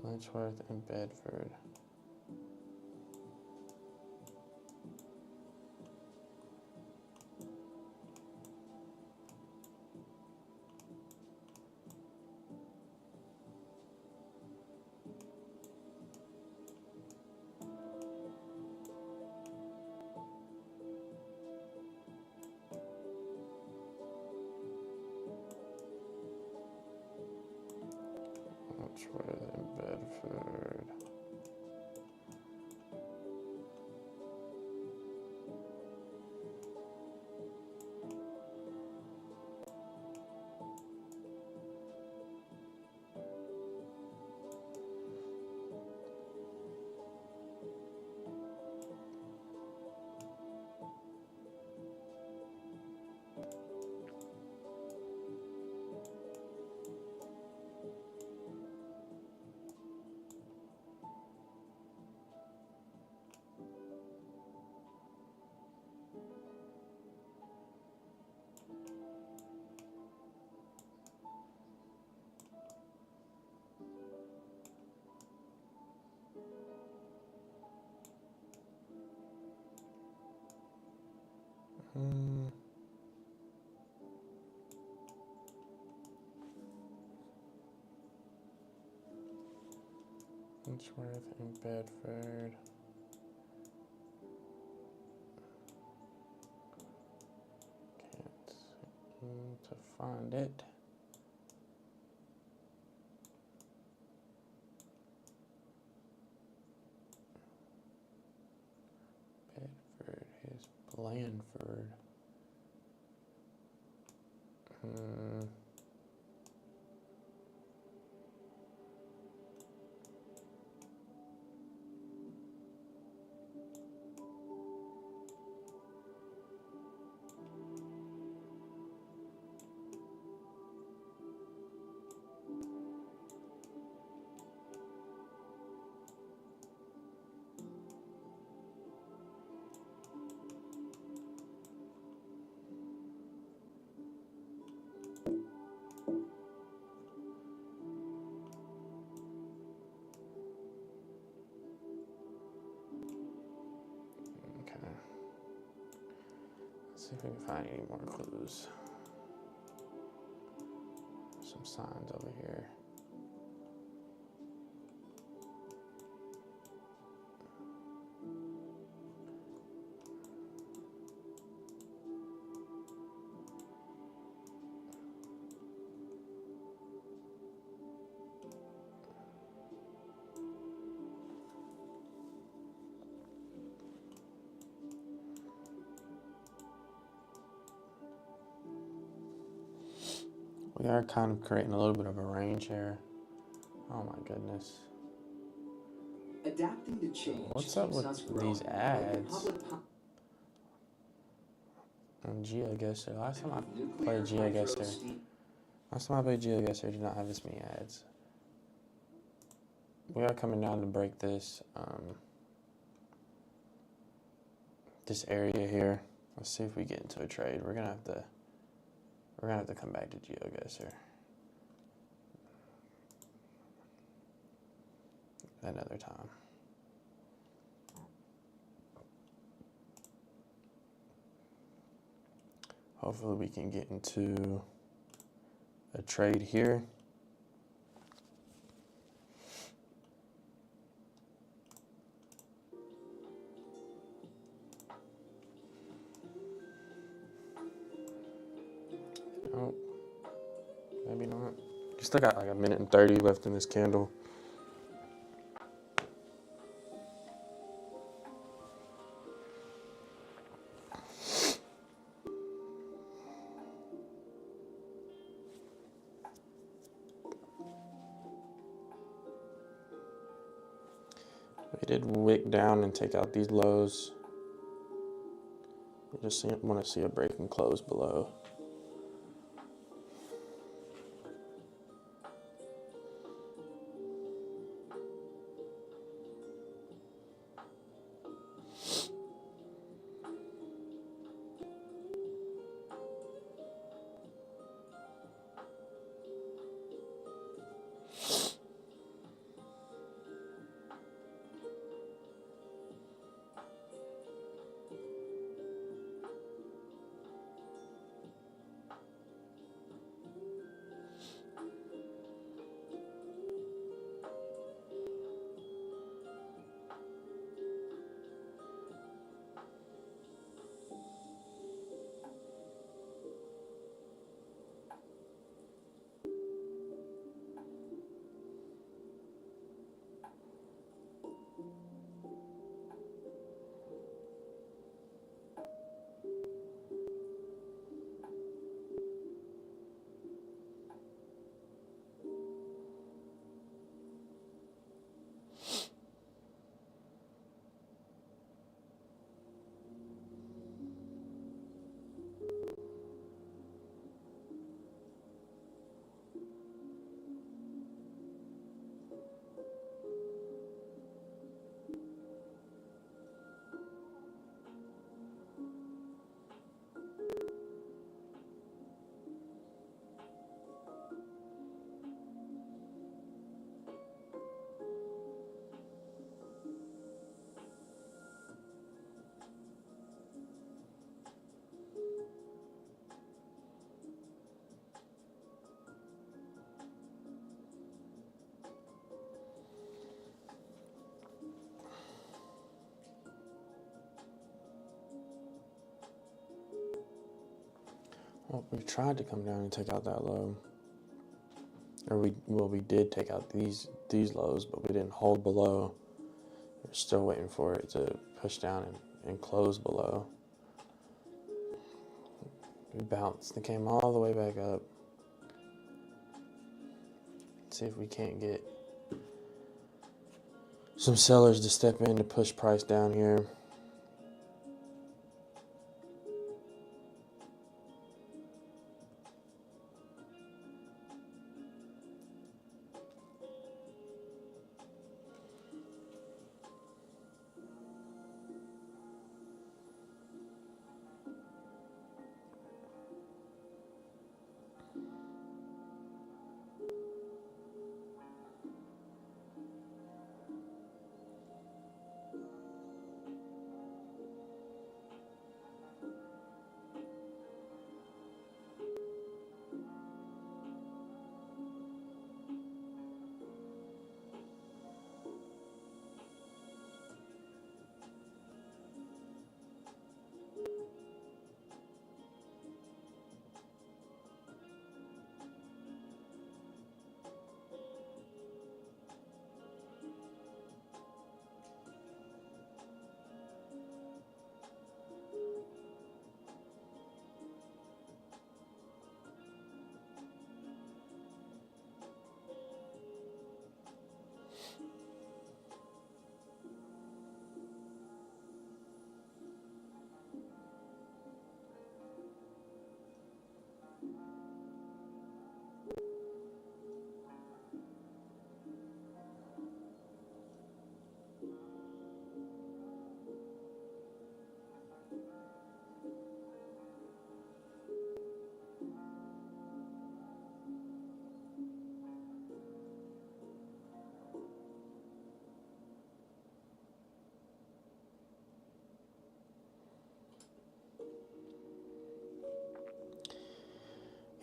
Lynchworth and Bedford. Lynchworth and Bedford. Lynchworth and Bedford. Can't seem to find it. Bedford is Blandford. See if we can find any more clues. Some signs over here. We are kind of creating a little bit of a range here. Oh my goodness. Adapting to change. What's up with these ads? And GeoGuessr. Last time I played GeoGuessr, did not have this many ads. We are coming down to break this this area here. Let's see if we get into a trade. We're gonna have to come back to GeoGuessr another time. Hopefully we can get into a trade here. Oh, maybe not. You still got like a minute and 30 left in this candle. We did wick down and take out these lows. We just want to see a break and close below. Well, we tried to come down and take out that low. Or we did take out these lows, but we didn't hold below. We're still waiting for it to push down and close below. We bounced and came all the way back up. Let's see if we can't get some sellers to step in to push price down here.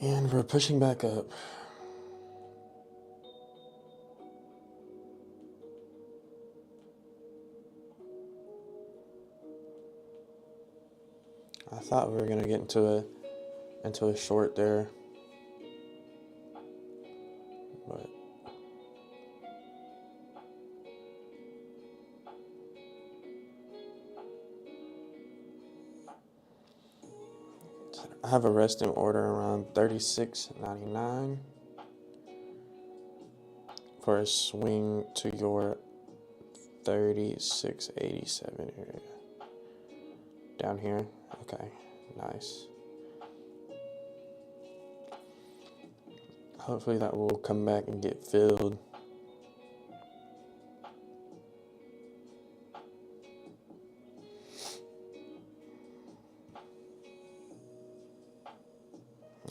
And we're pushing back up. I thought we were gonna get into a short there, but I have a resting order around 36.99 for a swing to your 36.87 area. Down here, okay, nice. Hopefully that will come back and get filled.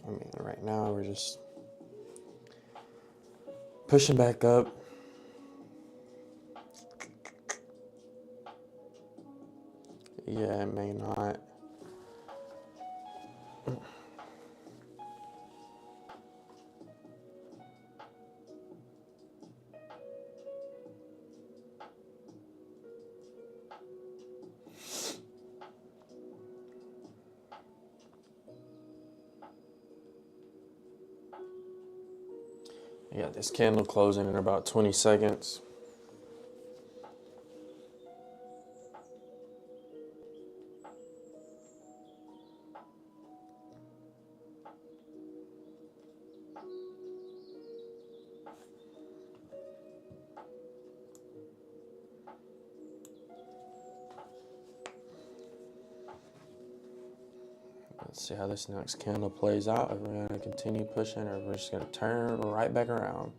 I mean, right now we're just pushing back up. Yeah, it may not. Yeah, this candle closing in about 20 seconds. Let's see how this next candle plays out. Are we going to continue pushing, or we're just going to turn right back around?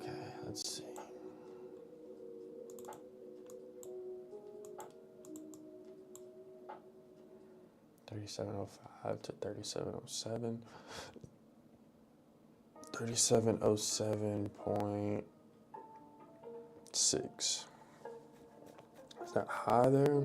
Okay, let's see. $37.05 to $37.07. 37.07.6. Is that high there?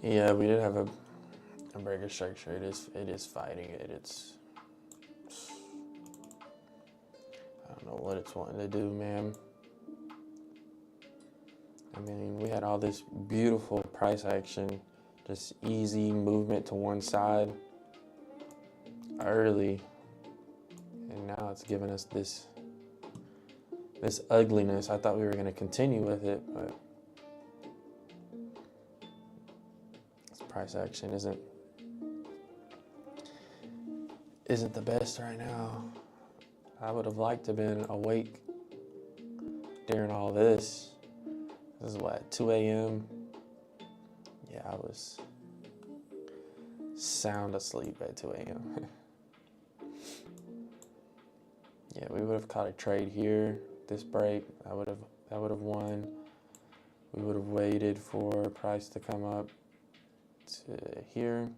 Yeah, we did have a breaker structure. It is fighting it. I don't know what it's wanting to do, man. I mean, we had all this beautiful price action, just easy movement to one side early, and now it's giving us this ugliness. I thought we were going to continue with it, but this price action isn't the best right now. I would have liked to have been awake during all this. This is what, 2 a.m.? Yeah, I was sound asleep at 2 a.m. Yeah, we would have caught a trade here, this break. I would have won. We would have waited for price to come up to here.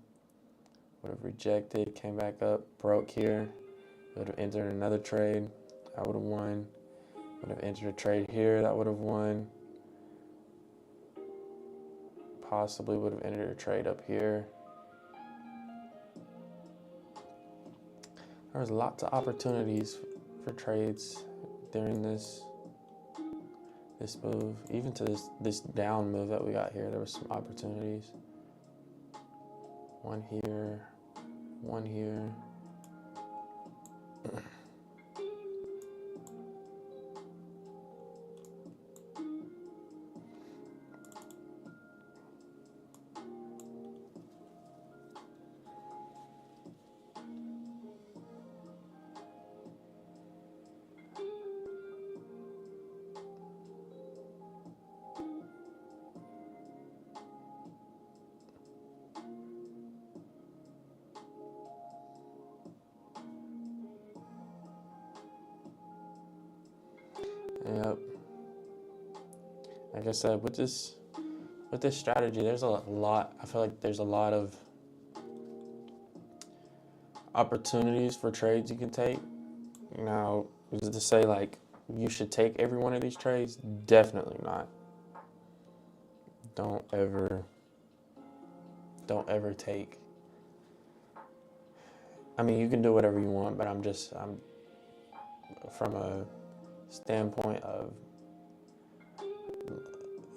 Would have rejected, came back up, broke here. Would have entered another trade. I would have won. Would have entered a trade here. That would have won. Possibly would have entered a trade up here. There was lots of opportunities for trades during this move. Even to this down move that we got here, there was some opportunities. One here, one here. Yep. Like I said, with this strategy, there's a lot. I feel like there's a lot of opportunities for trades you can take. Now, is it to say like you should take every one of these trades? Definitely not. Don't ever take. I mean, you can do whatever you want, but I'm from a standpoint of,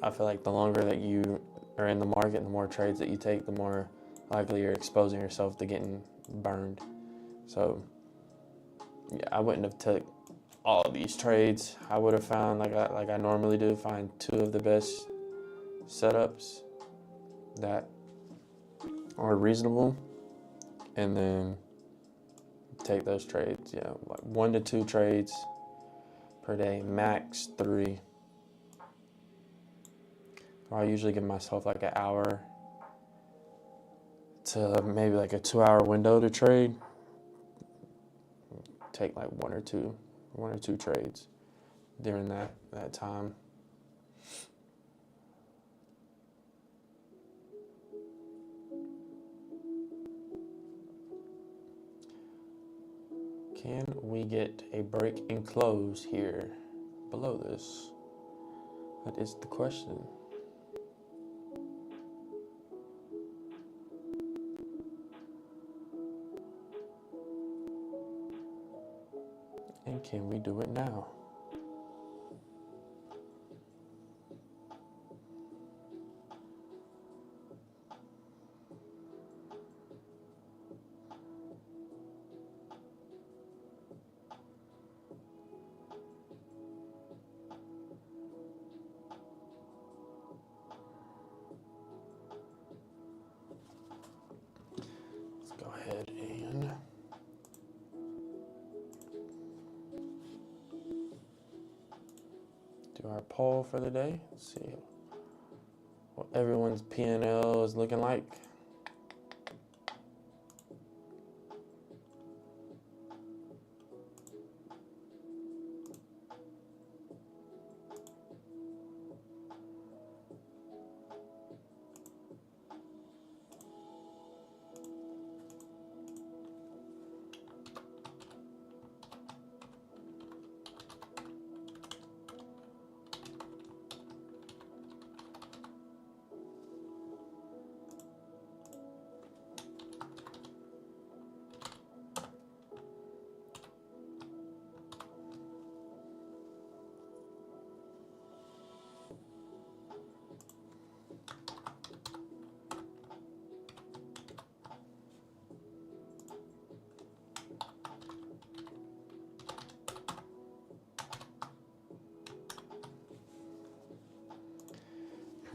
I feel like the longer that you are in the market, the more trades that you take, the more likely you're exposing yourself to getting burned. So yeah, I wouldn't have took all of these trades. I would have found, like I normally do, find 2 of the best setups that are reasonable, and then take those trades. Yeah, like 1 to 2 trades per day, max 3. I usually give myself like an hour to maybe like a 2-hour window to trade. Take like 1 or 2 trades during that time. Can we get a break and close here below this? That is the question. And can we do it now? Let's go ahead and do our poll for the day. Let's see what everyone's P&L is looking like.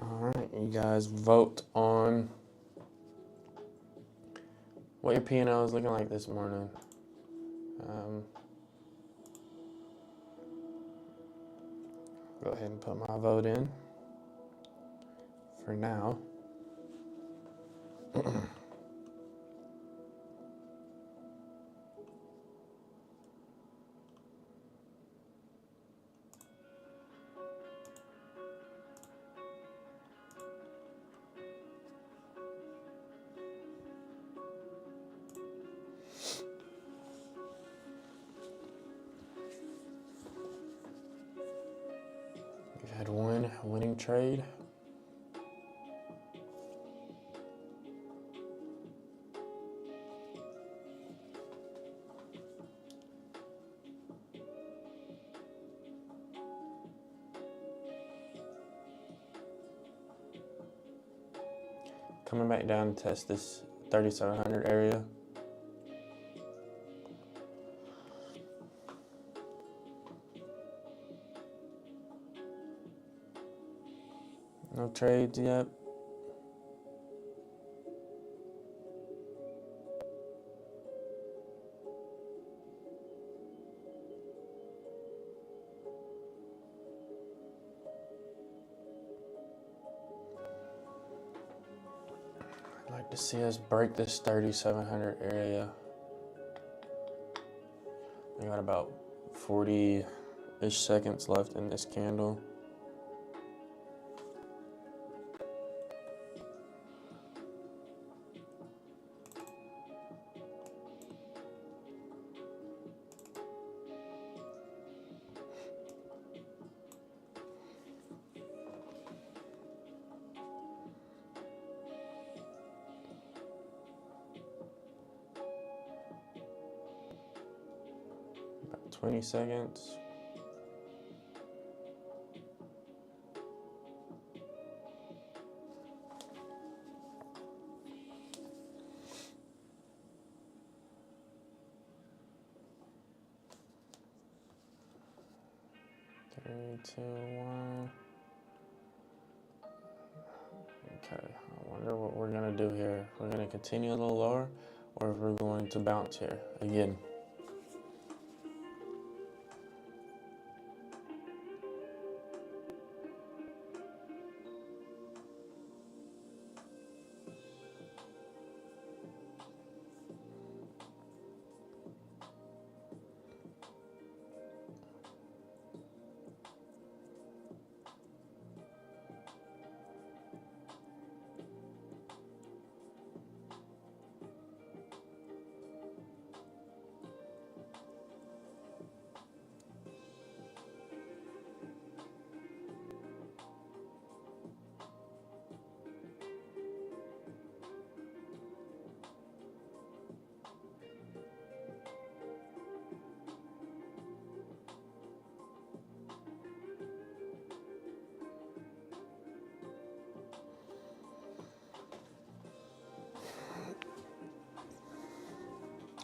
All right, you guys vote on what your P&L is looking like this morning. Go ahead and put my vote in for now. winning trade. Coming back down to test this 3700 area. No trades yet. I'd like to see us break this 3700 area. We got about 40-ish seconds left in this candle. About 20 seconds. Three, two, one. Okay, I wonder what we're gonna do here. If we're gonna continue a little lower, or if we're going to bounce here again.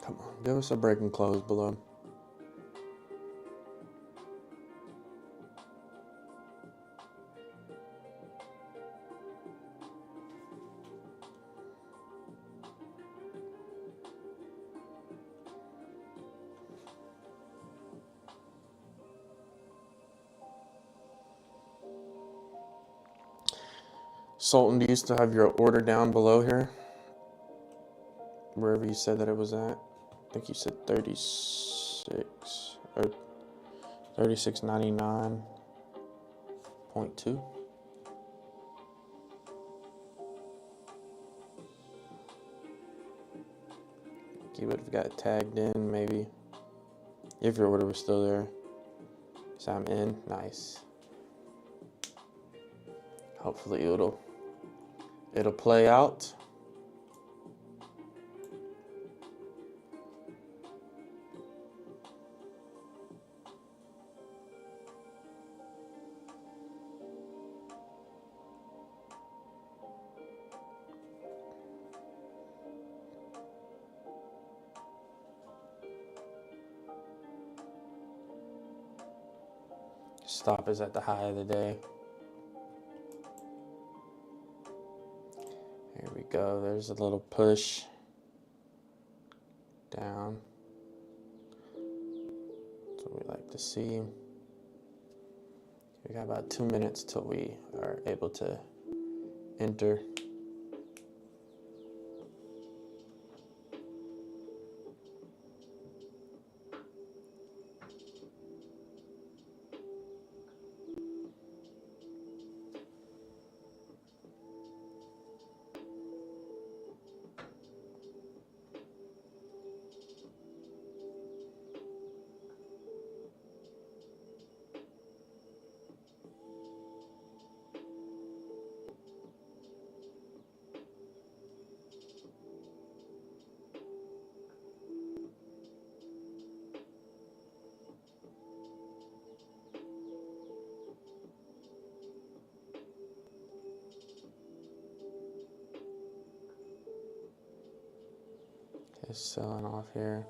Come on, give us a break and close below. Sultan, do you still have your order down below here? Wherever you said that it was at? I think you said 36 or 36.99.2. You would have got tagged in maybe if your order was still there. So I'm in. Nice. Hopefully it'll play out. Stop is at the high of the day. Here we go. There's a little push down. That's what we like to see. We got about 2 minutes till we are able to enter. It's selling off here.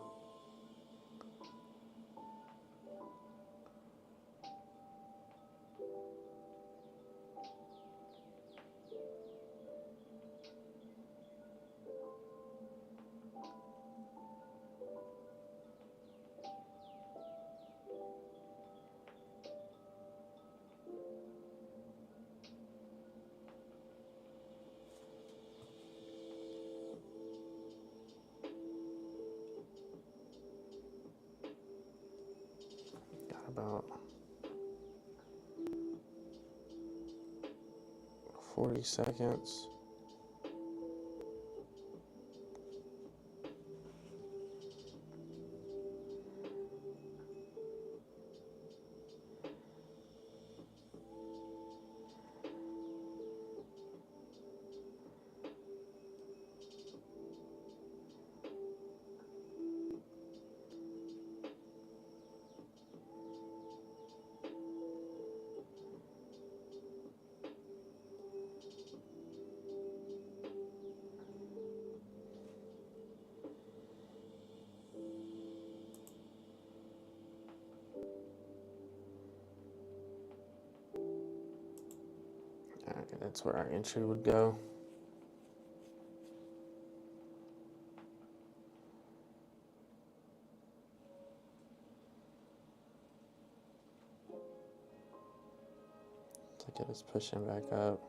Got about 40 seconds. Okay, that's where our entry would go. Look at us pushing back up.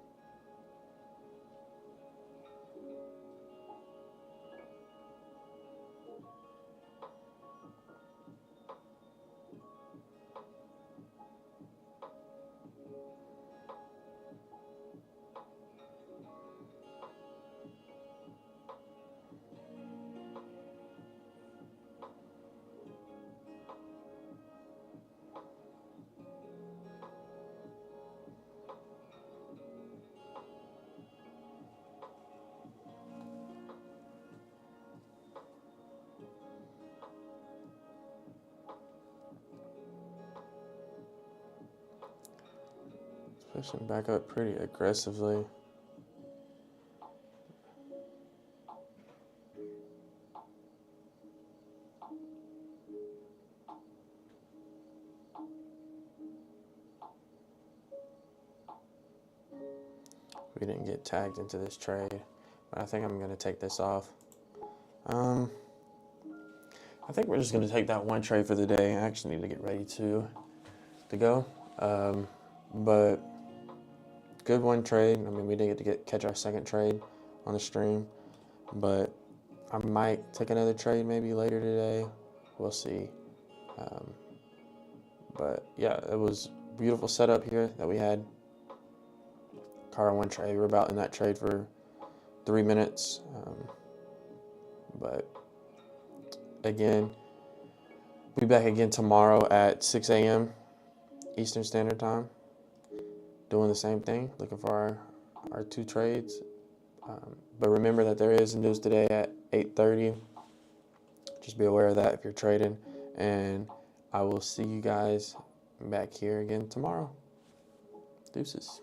Pushing back up pretty aggressively. We didn't get tagged into this trade, but I think I'm going to take this off. I think we're just going to take that one trade for the day. I actually need to get ready to go. But good one trade. I mean, we didn't get to catch our second trade on the stream, but I might take another trade maybe later today. We'll see. But yeah, it was a beautiful setup here that we had. Car one trade. We're about in that trade for 3 minutes. But again, be back again tomorrow at 6 a.m. Eastern Standard Time. Doing the same thing, looking for our two trades. But remember that there is news today at 8:30. Just be aware of that if you're trading. And I will see you guys back here again tomorrow. Deuces.